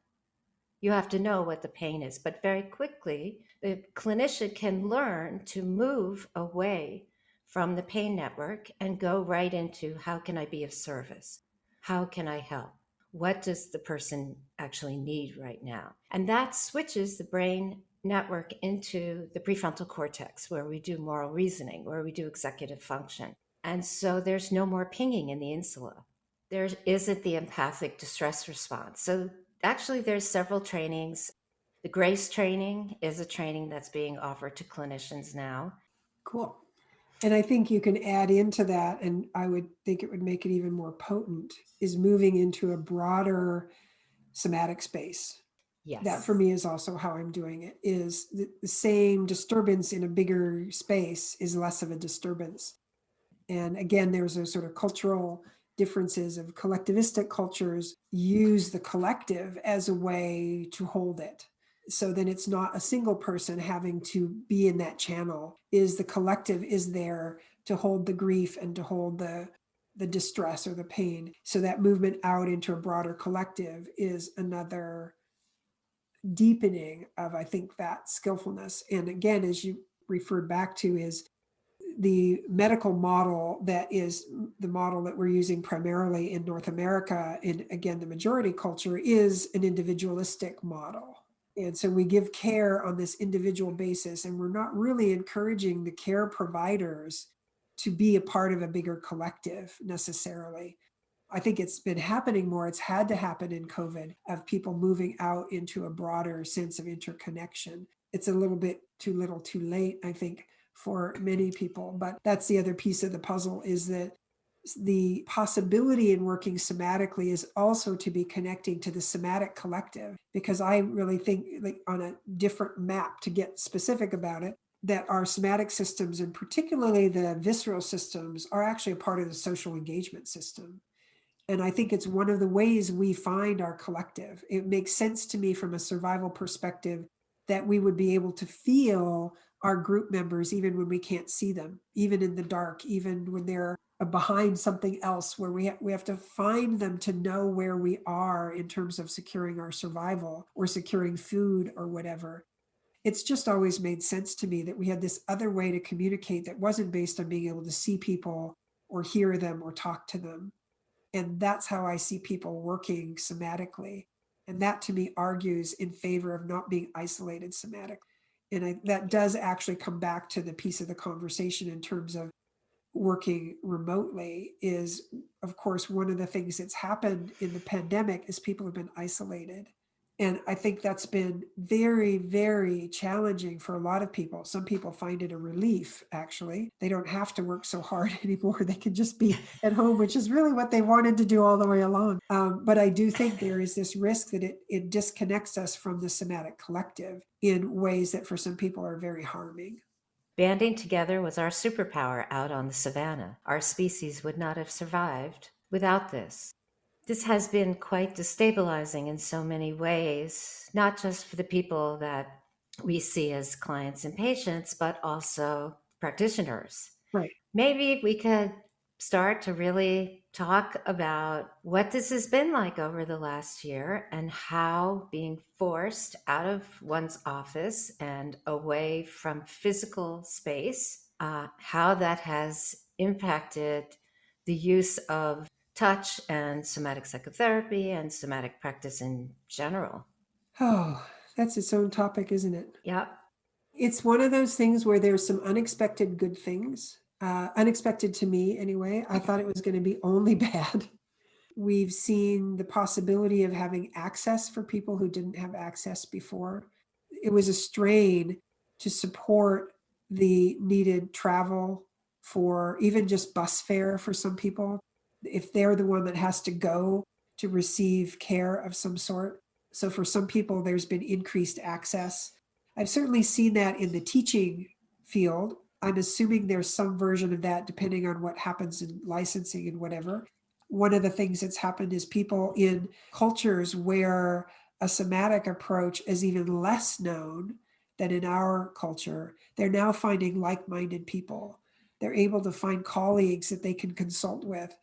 You have to know what the pain is. But very quickly, the clinician can learn to move away from the pain network and go right into how can I be of service? How can I help? What does the person actually need right now? And that switches the brain network into the prefrontal cortex, where we do moral reasoning, where we do executive function. And so there's no more pinging in the insula. There isn't the empathic distress response. So actually, there's several trainings. The GRACE training is a training that's being offered to clinicians now. Cool. And I think you can add into that, and I would think it would make it even more potent, is moving into a broader somatic space. That Yes. for me is also how I'm doing it, is the same disturbance in a bigger space is less of a disturbance. And again, there's a sort of cultural differences of collectivistic cultures use the collective as a way to hold it. So then it's not a single person having to be in that channel, is the collective is there to hold the grief and to hold the distress or the pain. So that movement out into a broader collective is another deepening of, I think, that skillfulness. And again, as you referred back to, is the medical model that is the model that we're using primarily in North America, and again, the majority culture, is an individualistic model. And so we give care on this individual basis, and we're not really encouraging the care providers to be a part of a bigger collective necessarily. I think it's been happening more. It's had to happen in COVID, of people moving out into a broader sense of interconnection. It's a little bit too little too late, I think, for many people. But that's the other piece of the puzzle, is that the possibility in working somatically is also to be connecting to the somatic collective, because I really think, like, on a different map, to get specific about it, that our somatic systems, and particularly the visceral systems, are actually a part of the social engagement system. And I think it's one of the ways we find our collective. It makes sense to me from a survival perspective that we would be able to feel our group members even when we can't see them, even in the dark, even when they're behind something else, where we have to find them to know where we are in terms of securing our survival or securing food or whatever. It's just always made sense to me that we had this other way to communicate that wasn't based on being able to see people or hear them or talk to them. And that's how I see people working somatically. And that to me argues in favor of not being isolated somatic. And that does actually come back to the piece of the conversation in terms of working remotely is, of course, one of the things that's happened in the pandemic is people have been isolated. And I think that's been very, very challenging for a lot of people. Some people find it a relief, actually. They don't have to work so hard anymore. They can just be at home, which is really what they wanted to do all the way along. But I do think there is this risk that it disconnects us from the somatic collective in ways that for some people are very harming. Banding together was our superpower out on the savannah. Our species would not have survived without this. This has been quite destabilizing in so many ways, not just for the people that we see as clients and patients, but also practitioners. Right. Maybe we could start to really talk about what this has been like over the last year and how being forced out of one's office and away from physical space, how that has impacted the use of touch and somatic psychotherapy and somatic practice in general. Oh, that's its own topic, isn't it? Yep. It's one of those things where there's some unexpected good things. Unexpected to me, anyway. I thought it was going to be only bad. We've seen the possibility of having access for people who didn't have access before. It was a strain to support the needed travel for even just bus fare for some people, if they're the one that has to go to receive care of some sort. So for some people, there's been increased access. I've certainly seen that in the teaching field. I'm assuming there's some version of that depending on what happens in licensing and whatever. One of the things that's happened is people in cultures where a somatic approach is even less known than in our culture, they're now finding like-minded people. They're able to find colleagues that they can consult with.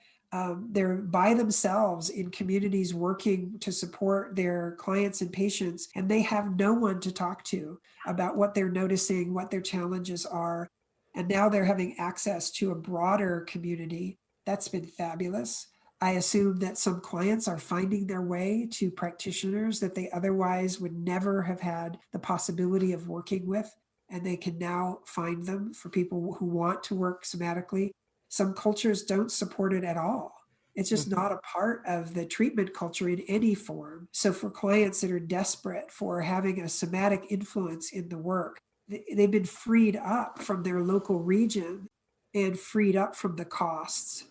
They're by themselves in communities working to support their clients and patients, and they have no one to talk to about what they're noticing, what their challenges are. And now they're having access to a broader community. That's been fabulous. I assume that some clients are finding their way to practitioners that they otherwise would never have had the possibility of working with, and they can now find them for people who want to work somatically. Some cultures don't support it at all. It's just Mhm. not a part of the treatment culture in any form. So for clients that are desperate for having a somatic influence in the work, they've been freed up from their local region and freed up from the costs.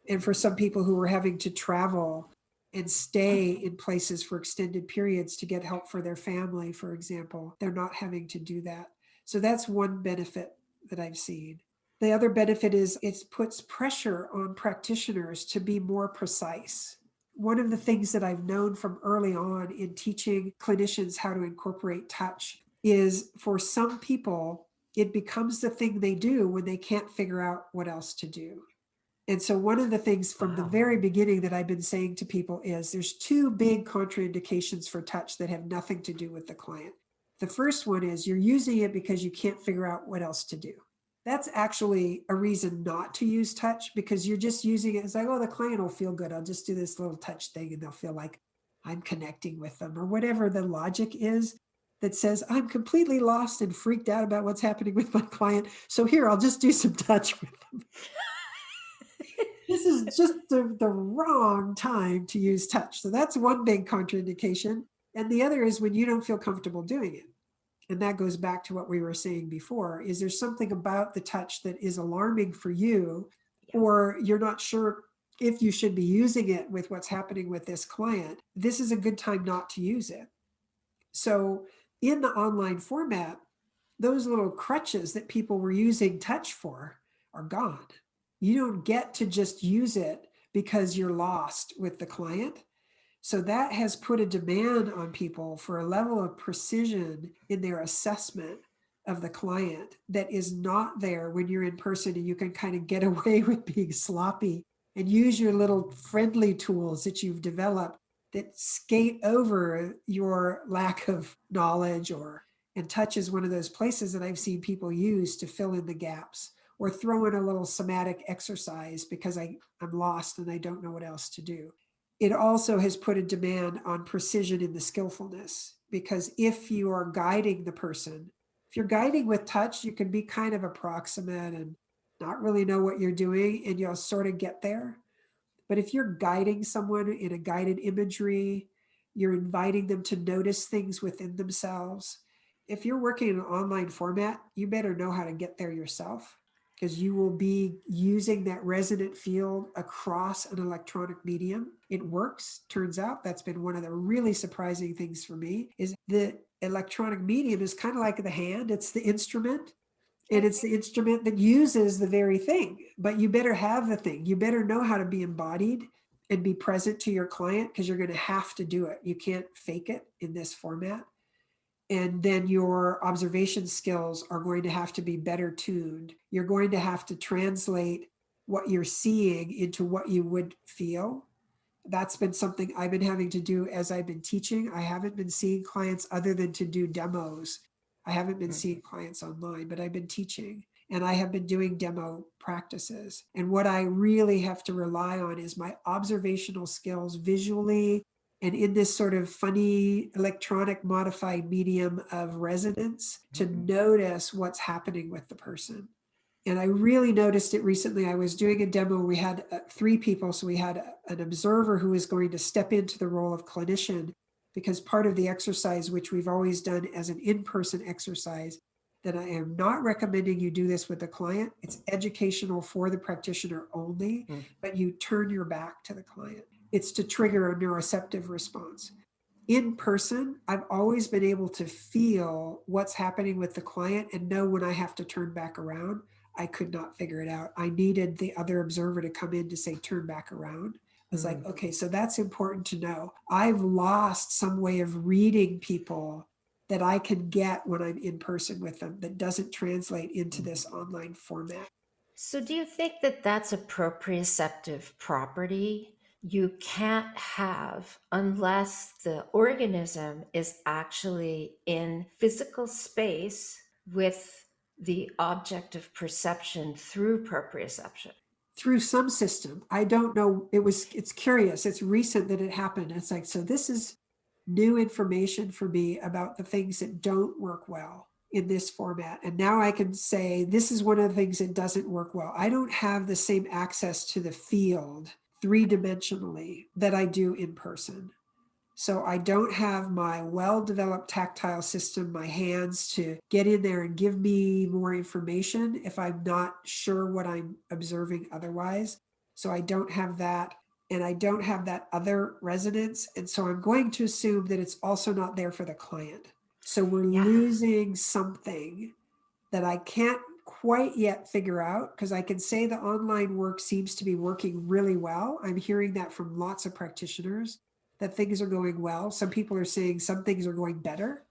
And for some people who were having to travel and stay in places for extended periods to get help for their family, for example, they're not having to do that. So that's one benefit that I've seen. The other benefit is it puts pressure on practitioners to be more precise. One of the things that I've known from early on in teaching clinicians how to incorporate touch is for some people, it becomes the thing they do when they can't figure out what else to do. And so one of the things from the Wow. very beginning that I've been saying to people is there's two big contraindications for touch that have nothing to do with the client. The first one is you're using it because you can't figure out what else to do. That's actually a reason not to use touch, because you're just using it as like, oh, the client will feel good. I'll just do this little touch thing and they'll feel like I'm connecting with them, or whatever the logic is that says I'm completely lost and freaked out about what's happening with my client. So here, I'll just do some touch with them. This is just the wrong time to use touch. So that's one big contraindication. And the other is when you don't feel comfortable doing it. And that goes back to what we were saying before. Is there something about the touch that is alarming for you, Yeah. or you're not sure if you should be using it with what's happening with this client? This is a good time not to use it. So in the online format, those little crutches that people were using touch for are gone. You don't get to just use it because you're lost with the client. So that has put a demand on people for a level of precision in their assessment of the client that is not there when you're in person, and you can kind of get away with being sloppy and use your little friendly tools that you've developed that skate over your lack of knowledge. Or and touch is one of those places that I've seen people use to fill in the gaps or throw in a little somatic exercise because I'm lost and I don't know what else to do. It also has put a demand on precision in the skillfulness, because if you are guiding the person, if you're guiding with touch, you can be kind of approximate and not really know what you're doing, and you'll sort of get there. But if you're guiding someone in a guided imagery, you're inviting them to notice things within themselves. If you're working in an online format, you better know how to get there yourself, because you will be using that resonant field across an electronic medium. It works, turns out. That's been one of the really surprising things for me, is the electronic medium is kind of like the hand. It's the instrument, and it's the instrument that uses the very thing. But you better have the thing. You better know how to be embodied and be present to your client, because you're going to have to do it. You can't fake it in this format. And then your observation skills are going to have to be better tuned. You're going to have to translate what you're seeing into what you would feel. That's been something I've been having to do as I've been teaching. I haven't been seeing clients other than to do demos. I haven't been seeing clients online, but I've been teaching and I have been doing demo practices. And what I really have to rely on is my observational skills visually and in this sort of funny electronic modified medium of resonance to notice what's happening with the person. And I really noticed it recently. I was doing a demo. We had 3 people. So we had an observer who was going to step into the role of clinician, because part of the exercise, which we've always done as an in-person exercise, that I am not recommending you do this with the client. It's educational for the practitioner only, but you turn your back to the client. It's to trigger a neuroceptive response. In person, I've always been able to feel what's happening with the client and know when I have to turn back around. I could not figure it out. I needed the other observer to come in to say, turn back around. I was like, okay, so that's important to know. I've lost some way of reading people that I can get when I'm in person with them that doesn't translate into this online format. So, do you think that that's a proprioceptive property you can't have unless the organism is actually in physical space with the object of perception through proprioception? Through some system. I don't know. It's curious. It's recent that it happened. It's like, so this is new information for me about the things that don't work well in this format. And now I can say, this is one of the things that doesn't work well. I don't have the same access to the field 3-dimensionally that I do in person. So I don't have my well-developed tactile system, my hands, to get in there and give me more information if I'm not sure what I'm observing otherwise. So I don't have that. And I don't have that other resonance. And so I'm going to assume that it's also not there for the client. So we're Yeah. losing something that I can't quite yet figure out, because I can say the online work seems to be working really well. I'm hearing that from lots of practitioners, that things are going well. Some people are saying some things are going better.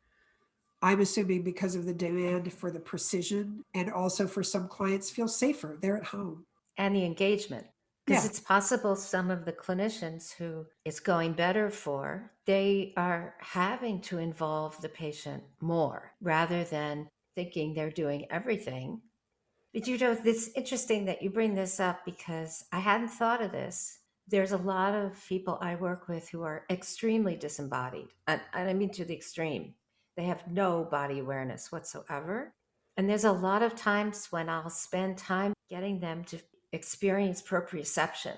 I'm assuming because of the demand for the precision, and also for some clients feel safer. They're at home. And the engagement. Because Yeah. it's possible some of the clinicians who it's going better for, they are having to involve the patient more rather than thinking they're doing everything. But it's interesting that you bring this up because I hadn't thought of this. There's a lot of people I work with who are extremely disembodied, and I mean to the extreme. They have no body awareness whatsoever. And there's a lot of times when I'll spend time getting them to experience proprioception.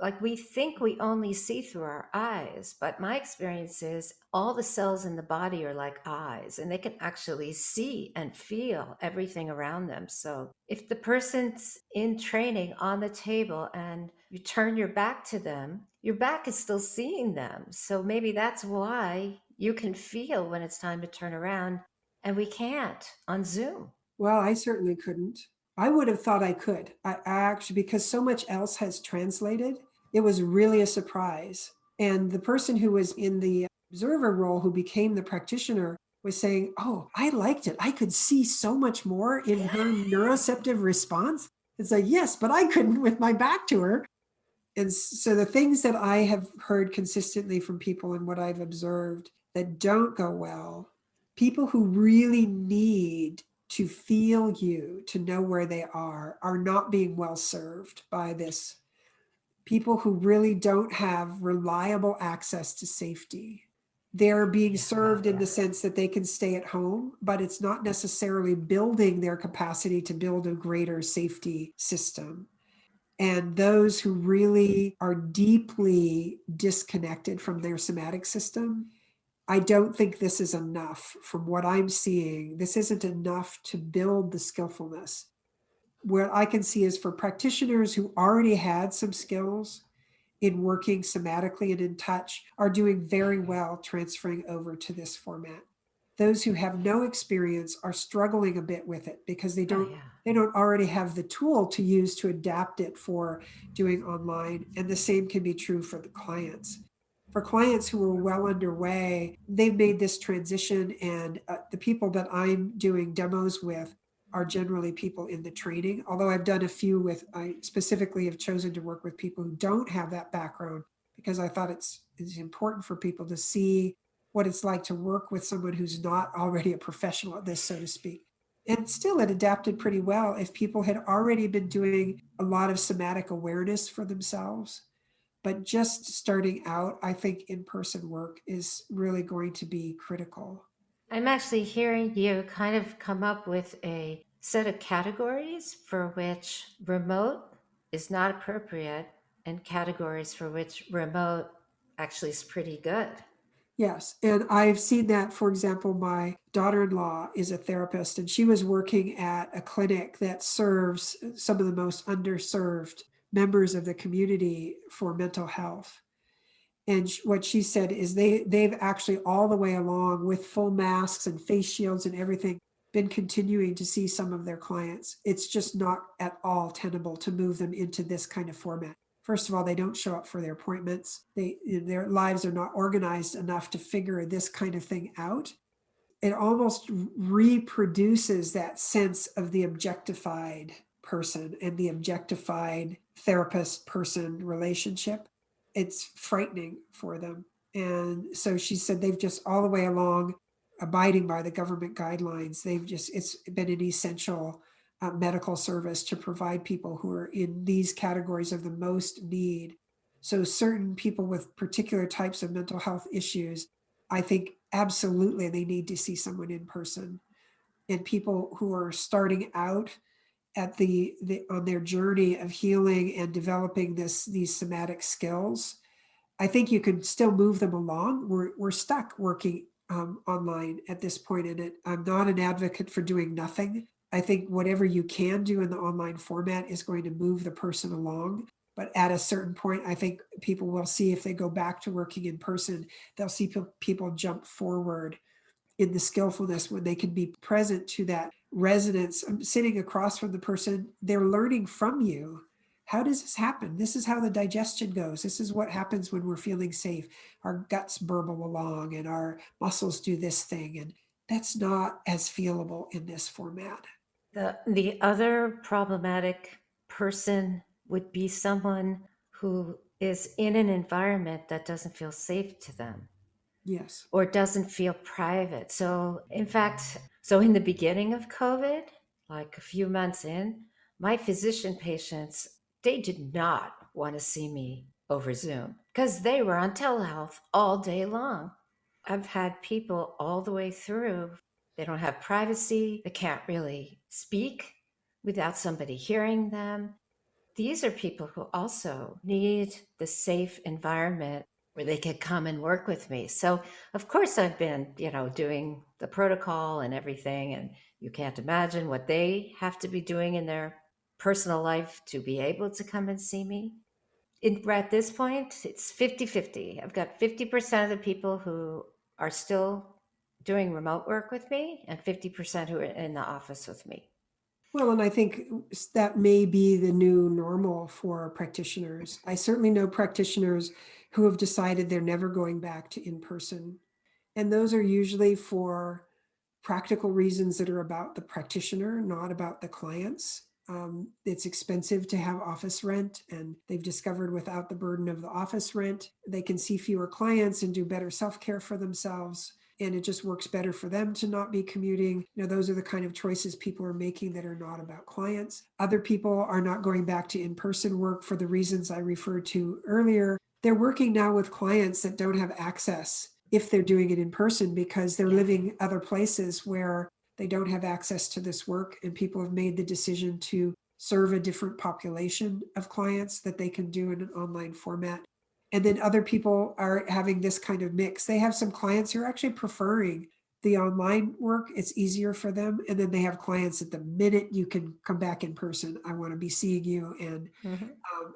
Like we think we only see through our eyes, but my experience is all the cells in the body are like eyes and they can actually see and feel everything around them. So if the person's in training on the table and you turn your back to them, your back is still seeing them. So maybe that's why you can feel when it's time to turn around and we can't on Zoom. Well, I certainly couldn't. I would have thought I could. I actually, because so much else has translated, it was really a surprise. And the person who was in the observer role, who became the practitioner, was saying, oh, I liked it. I could see so much more in her neuroceptive response. It's like, yes, but I couldn't with my back to her. And so the things that I have heard consistently from people and what I've observed that don't go well, people who really need to feel you, to know where they are not being well served by this. People who really don't have reliable access to safety. They're being Yeah. served in the sense that they can stay at home, but it's not necessarily building their capacity to build a greater safety system. And those who really are deeply disconnected from their somatic system, I don't think this is enough from what I'm seeing. This isn't enough to build the skillfulness. What I can see is for practitioners who already had some skills in working somatically and in touch are doing very well transferring over to this format. Those who have no experience are struggling a bit with it because Oh, yeah. they don't already have the tool to use to adapt it for doing online. And the same can be true for the clients. For clients who are well underway, they've made this transition, and the people that I'm doing demos with are generally people in the training. Although I've done a few with, I specifically have chosen to work with people who don't have that background because I thought it's important for people to see what it's like to work with someone who's not already a professional at this, so to speak. And still, it adapted pretty well if people had already been doing a lot of somatic awareness for themselves. But just starting out, I think in person work is really going to be critical. I'm actually hearing you kind of come up with a set of categories for which remote is not appropriate and categories for which remote actually is pretty good. Yes. And I've seen that, for example, my daughter in law is a therapist, and she was working at a clinic that serves some of the most underserved members of the community for mental health. And what she said is they've actually all the way along with full masks and face shields and everything been continuing to see some of their clients. It's just not at all tenable to move them into this kind of format. First of all, they don't show up for their appointments. Their lives are not organized enough to figure this kind of thing out. It almost reproduces that sense of the objectified person and the objectified therapist person relationship. It's frightening for them. And so she said they've just all the way along abiding by the government guidelines. It's been an essential medical service to provide people who are in these categories of the most need. So, certain people with particular types of mental health issues, I think absolutely they need to see someone in person. And people who are starting out at the on their journey of healing and developing these somatic skills, I think you can still move them along. We're stuck working online at this point in it. I'm not an advocate for doing nothing. I think whatever you can do in the online format is going to move the person along. But at a certain point, I think people will see if they go back to working in person, they'll see people jump forward in the skillfulness when they can be present to that resonance. Sitting across from the person, they're learning from you. How does this happen? This is how the digestion goes. This is what happens when we're feeling safe. Our guts burble along and our muscles do this thing. And that's not as feelable in this format. The other problematic person would be someone who is in an environment that doesn't feel safe to them Yes. or doesn't feel private. So, in fact, so in the beginning of COVID, like a few months in, my physician patients, they did not want to see me over Zoom because they were on telehealth all day long. I've had people all the way through. They don't have privacy. They can't really speak without somebody hearing them. These are people who also need the safe environment where they could come and work with me. So, of course, I've been, doing the protocol and everything. And you can't imagine what they have to be doing in their personal life to be able to come and see me. At this point, it's 50-50. I've got 50% of the people who are still doing remote work with me and 50% who are in the office with me. Well, and I think that may be the new normal for practitioners. I certainly know practitioners who have decided they're never going back to in person. And those are usually for practical reasons that are about the practitioner, not about the clients. It's expensive to have office rent, and they've discovered without the burden of the office rent, they can see fewer clients and do better self care for themselves. and it just works better for them to not be commuting. Those are the kind of choices people are making that are not about clients. Other people are not going back to in-person work for the reasons I referred to earlier. They're working now with clients that don't have access if they're doing it in person because they're living other places where they don't have access to this work, and people have made the decision to serve a different population of clients that they can do in an online format. And then other people are having this kind of mix. They have some clients who are actually preferring the online work. It's easier for them. And then they have clients that the minute you can come back in person, I want to be seeing you.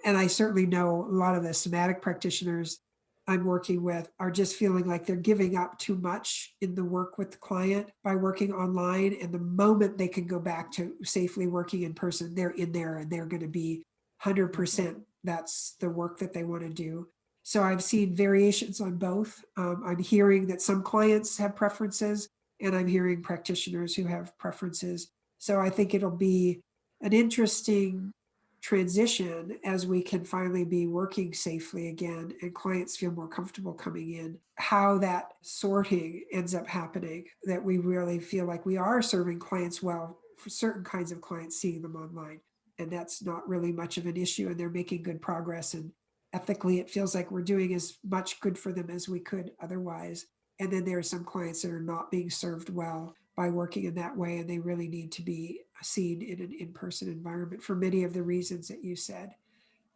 And I certainly know a lot of the somatic practitioners I'm working with are just feeling like they're giving up too much in the work with the client by working online. And the moment they can go back to safely working in person, they're in there and they're going to be 100%. That's the work that they want to do. So I've seen variations on both. I'm hearing that some clients have preferences, and I'm hearing practitioners who have preferences. So I think it'll be an interesting transition as we can finally be working safely again and clients feel more comfortable coming in, how that sorting ends up happening, that we really feel like we are serving clients well for certain kinds of clients, seeing them online. And that's not really much of an issue, and they're making good progress. And ethically, it feels like we're doing as much good for them as we could otherwise. And then there are some clients that are not being served well by working in that way, and they really need to be seen in an in-person environment for many of the reasons that you said.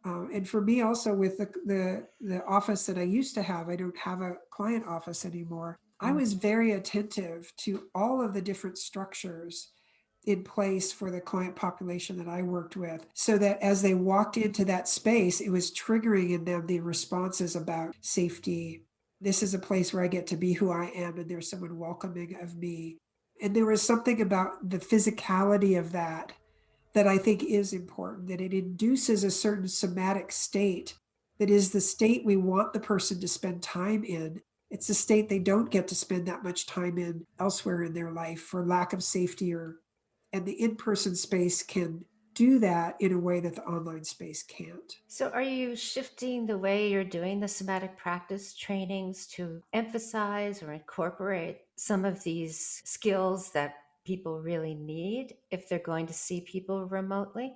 And for me also with the office that I used to have, I don't have a client office anymore. I was very attentive to all of the different structures in place for the client population that I worked with, so that as they walked into that space, it was triggering in them the responses about safety. This is a place where I get to be who I am, and there's someone welcoming of me. And there was something about the physicality of that I think is important, that it induces a certain somatic state that is the state we want the person to spend time in. It's a state they don't get to spend that much time in elsewhere in their life for lack of safety, or and the in-person space can do that in a way that the online space can't. So, are you shifting the way you're doing the somatic practice trainings to emphasize or incorporate some of these skills that people really need if they're going to see people remotely?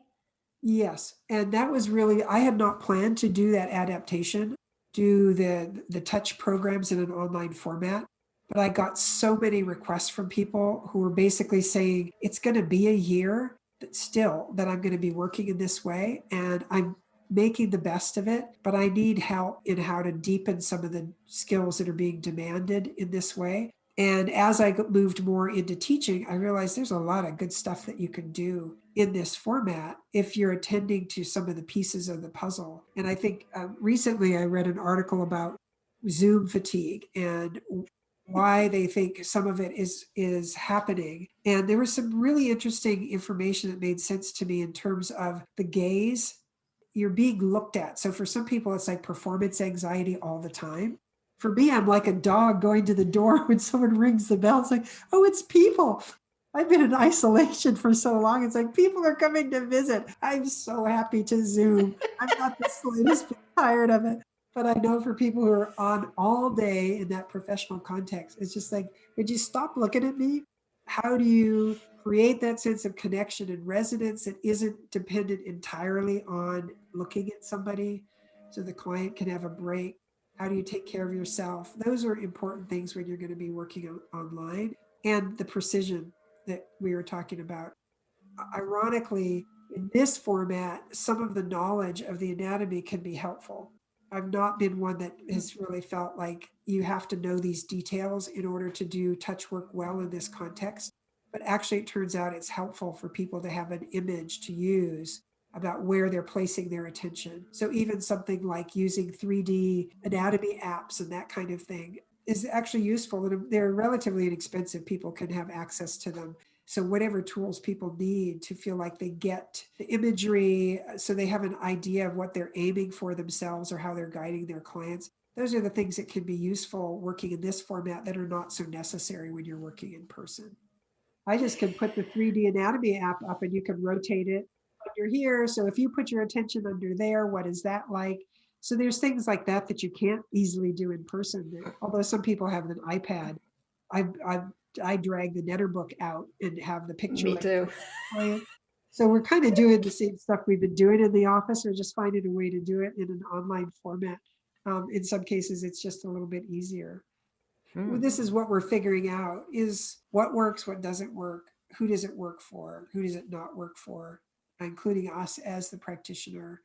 Yes, and that was really, I had not planned to do that adaptation, do the touch programs in an online format, but I got so many requests from people who were basically saying it's going to be a year, but still that I'm going to be working in this way, and I'm making the best of it, but I need help in how to deepen some of the skills that are being demanded in this way. And as I moved more into teaching, I realized there's a lot of good stuff that you can do in this format if you're attending to some of the pieces of the puzzle. And I think recently I read an article about Zoom fatigue and why they think some of it is happening. And there was some really interesting information that made sense to me in terms of the gaze. You're being looked at. So for some people, it's like performance anxiety all the time. For me, I'm like a dog going to the door when someone rings the bell. It's like, oh, it's people. I've been in isolation for so long. It's like people are coming to visit. I'm so happy to Zoom. I'm not the slightest bit tired of it. But I know for people who are on all day in that professional context, it's just like, would you stop looking at me? How do you create that sense of connection and resonance that isn't dependent entirely on looking at somebody so the client can have a break? How do you take care of yourself? Those are important things when you're going to be working online. And the precision that we were talking about. Ironically, in this format, some of the knowledge of the anatomy can be helpful. I've not been one that has really felt like you have to know these details in order to do touch work well in this context. But actually, it turns out it's helpful for people to have an image to use about where they're placing their attention. So, even something like using 3D anatomy apps and that kind of thing is actually useful. And they're relatively inexpensive. People can have access to them. So whatever tools people need to feel like they get the imagery, so they have an idea of what they're aiming for themselves or how they're guiding their clients. Those are the things that can be useful working in this format that are not so necessary when you're working in person. I just can put the 3D anatomy app up and you can rotate it under here. So if you put your attention under there, what is that like? So there's things like that that you can't easily do in person, although some people have an iPad I drag the netter book out and have the picture Me right too. there with the client. So we're kind of doing the same stuff we've been doing in the office, or just finding a way to do it in an online format. In some cases, it's just a little bit easier. Well, Hmm. this is what we're figuring out: is what works, what doesn't work, who does it work for, who does it not work for, including us as the practitioner.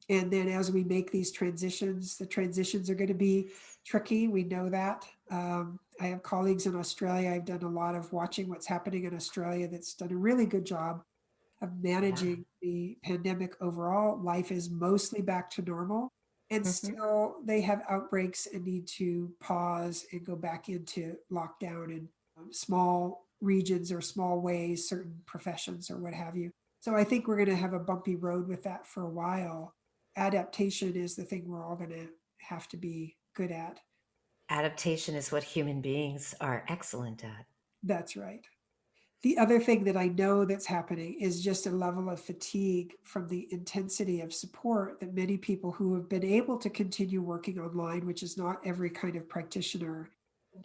And then as we make these transitions, the transitions are going to be tricky. We know that. I have colleagues in Australia. I've done a lot of watching what's happening in Australia that's done a really good job of Yeah. managing the pandemic overall. Life is mostly back to normal. And Hmm. still, they have outbreaks and need to pause and go back into lockdown in small regions or small ways, certain professions or what have you. So I think we're going to have a bumpy road with that for a while. Adaptation is the thing we're all going to have to be good at. Adaptation is what human beings are excellent at. That's right. The other thing that I know that's happening is just a level of fatigue from the intensity of support that many people who have been able to continue working online, which is not every kind of practitioner,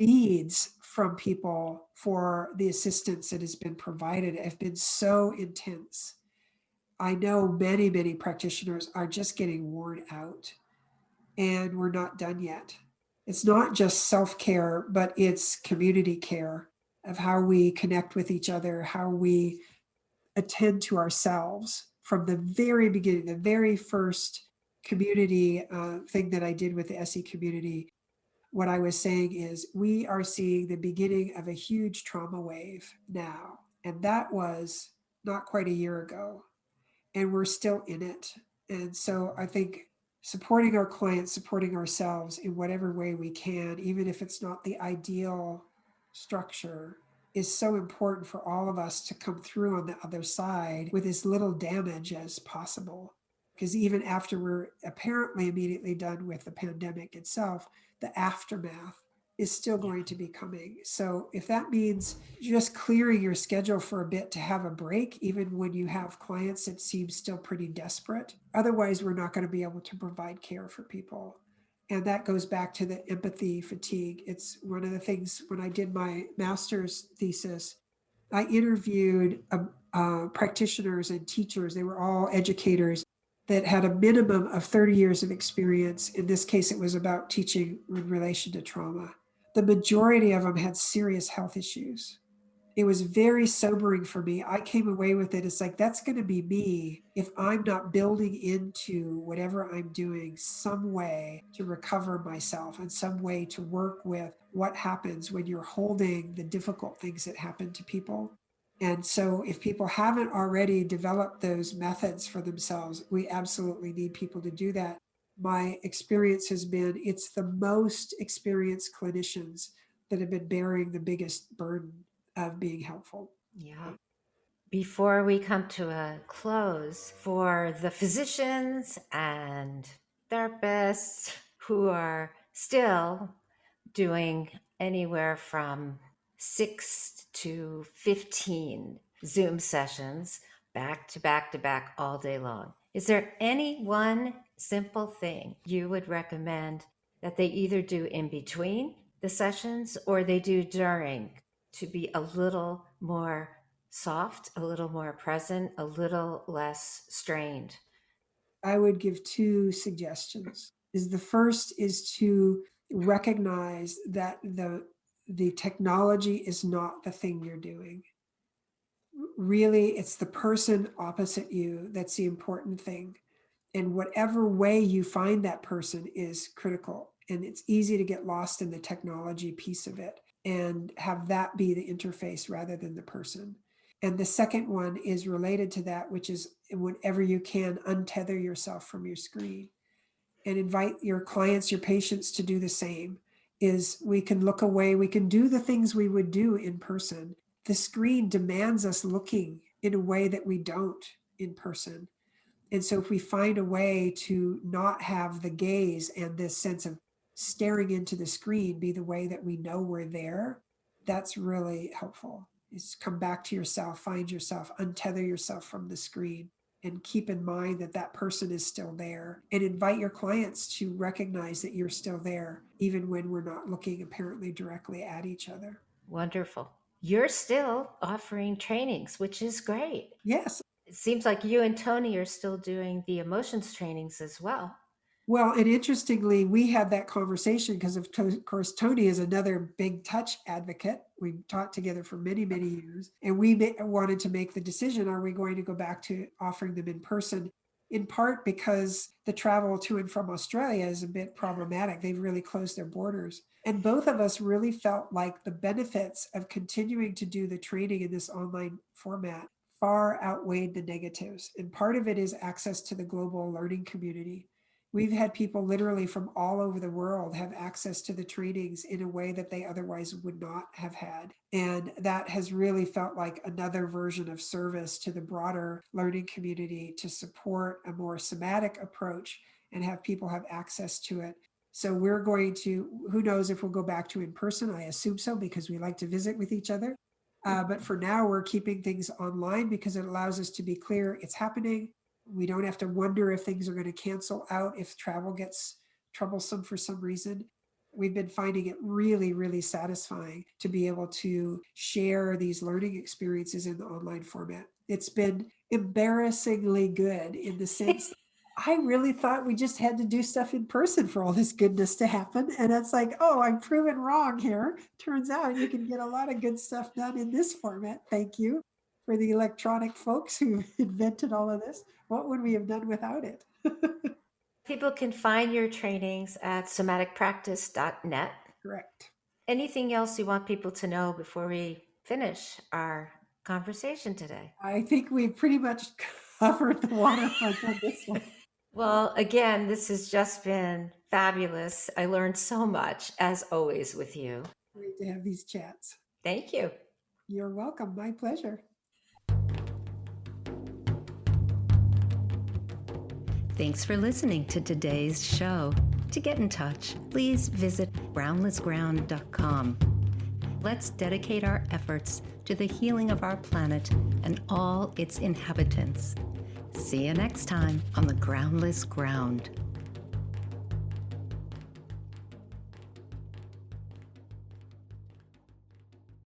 needs from people for the assistance that has been provided have been so intense. I know many, many practitioners are just getting worn out, and we're not done yet. It's not just self care, but it's community care of how we connect with each other, how we attend to ourselves from the very beginning, the very first community thing that I did with the SE community. What I was saying is, we are seeing the beginning of a huge trauma wave now. And that was not quite a year ago, and we're still in it. And so I think supporting our clients, supporting ourselves in whatever way we can, even if it's not the ideal structure, is so important for all of us to come through on the other side with as little damage as possible. Because even after we're apparently immediately done with the pandemic itself, the aftermath is still Yeah. going to be coming. So if that means just clearing your schedule for a bit to have a break, even when you have clients that seem still pretty desperate, otherwise we're not going to be able to provide care for people. And that goes back to the empathy fatigue. It's one of the things when I did my master's thesis, I interviewed practitioners and teachers. They were all educators that had a minimum of 30 years of experience. In this case, it was about teaching in relation to trauma. The majority of them had serious health issues. It was very sobering for me. I came away with it. It's like, that's going to be me if I'm not building into whatever I'm doing some way to recover myself and some way to work with what happens when you're holding the difficult things that happen to people. And so, if people haven't already developed those methods for themselves, we absolutely need people to do that. My experience has been, it's the most experienced clinicians that have been bearing the biggest burden of being helpful. Yeah. Before we come to a close, for the physicians and therapists who are still doing anywhere from 6 to 15 Zoom sessions back to back to back all day long, is there any one simple thing you would recommend that they either do in between the sessions or they do during to be a little more soft, a little more present, a little less strained? I would give two suggestions. Is the first is to recognize that the technology is not the thing you're doing. Really, it's the person opposite you that's the important thing. And whatever way you find that person is critical. And it's easy to get lost in the technology piece of it and have that be the interface rather than the person. And the second one is related to that, which is, whenever you can, untether yourself from your screen and invite your clients, your patients to do the same. Is, we can look away, we can do the things we would do in person. The screen demands us looking in a way that we don't in person. And so if we find a way to not have the gaze and this sense of staring into the screen be the way that we know we're there, that's really helpful. Is come back to yourself, find yourself, untether yourself from the screen, and keep in mind that that person is still there, and invite your clients to recognize that you're still there. even when we're not looking apparently directly at each other. Wonderful. You're still offering trainings, which is great. Yes. It seems like you and Tony are still doing the emotions trainings as well. Well, and interestingly, we had that conversation because, of course, Tony is another big touch advocate. We taught together for many, many years, and we wanted to make the decision, are we going to go back to offering them in person? In part because the travel to and from Australia is a bit problematic. They've really closed their borders. And both of us really felt like the benefits of continuing to do the training in this online format far outweighed the negatives. And part of it is access to the global learning community. We've had people literally from all over the world have access to the trainings in a way that they otherwise would not have had. And that has really felt like another version of service to the broader learning community to support a more somatic approach and have people have access to it. So we're going to, who knows if we'll go back to in person? I assume so, because we like to visit with each other. But for now, we're keeping things online because it allows us to be clear it's happening. We don't have to wonder if things are going to cancel out if travel gets troublesome for some reason. We've been finding it really, really satisfying to be able to share these learning experiences in the online format. It's been embarrassingly good in the sense I really thought we just had to do stuff in person for all this goodness to happen. And it's like, oh, I'm proven wrong here. Turns out you can get a lot of good stuff done in this format. Thank you for the electronic folks who invented all of this. What would we have done without it? People can find your trainings at somaticpractice.net. Correct. Anything else you want people to know before we finish our conversation today? I think we've pretty much covered the waterfront on this one. Well, again, this has just been fabulous. I learned so much, as always, with you. Great to have these chats. Thank you. You're welcome. My pleasure. Thanks for listening to today's show. To get in touch, please visit groundlessground.com. Let's dedicate our efforts to the healing of our planet and all its inhabitants. See you next time on the Groundless Ground.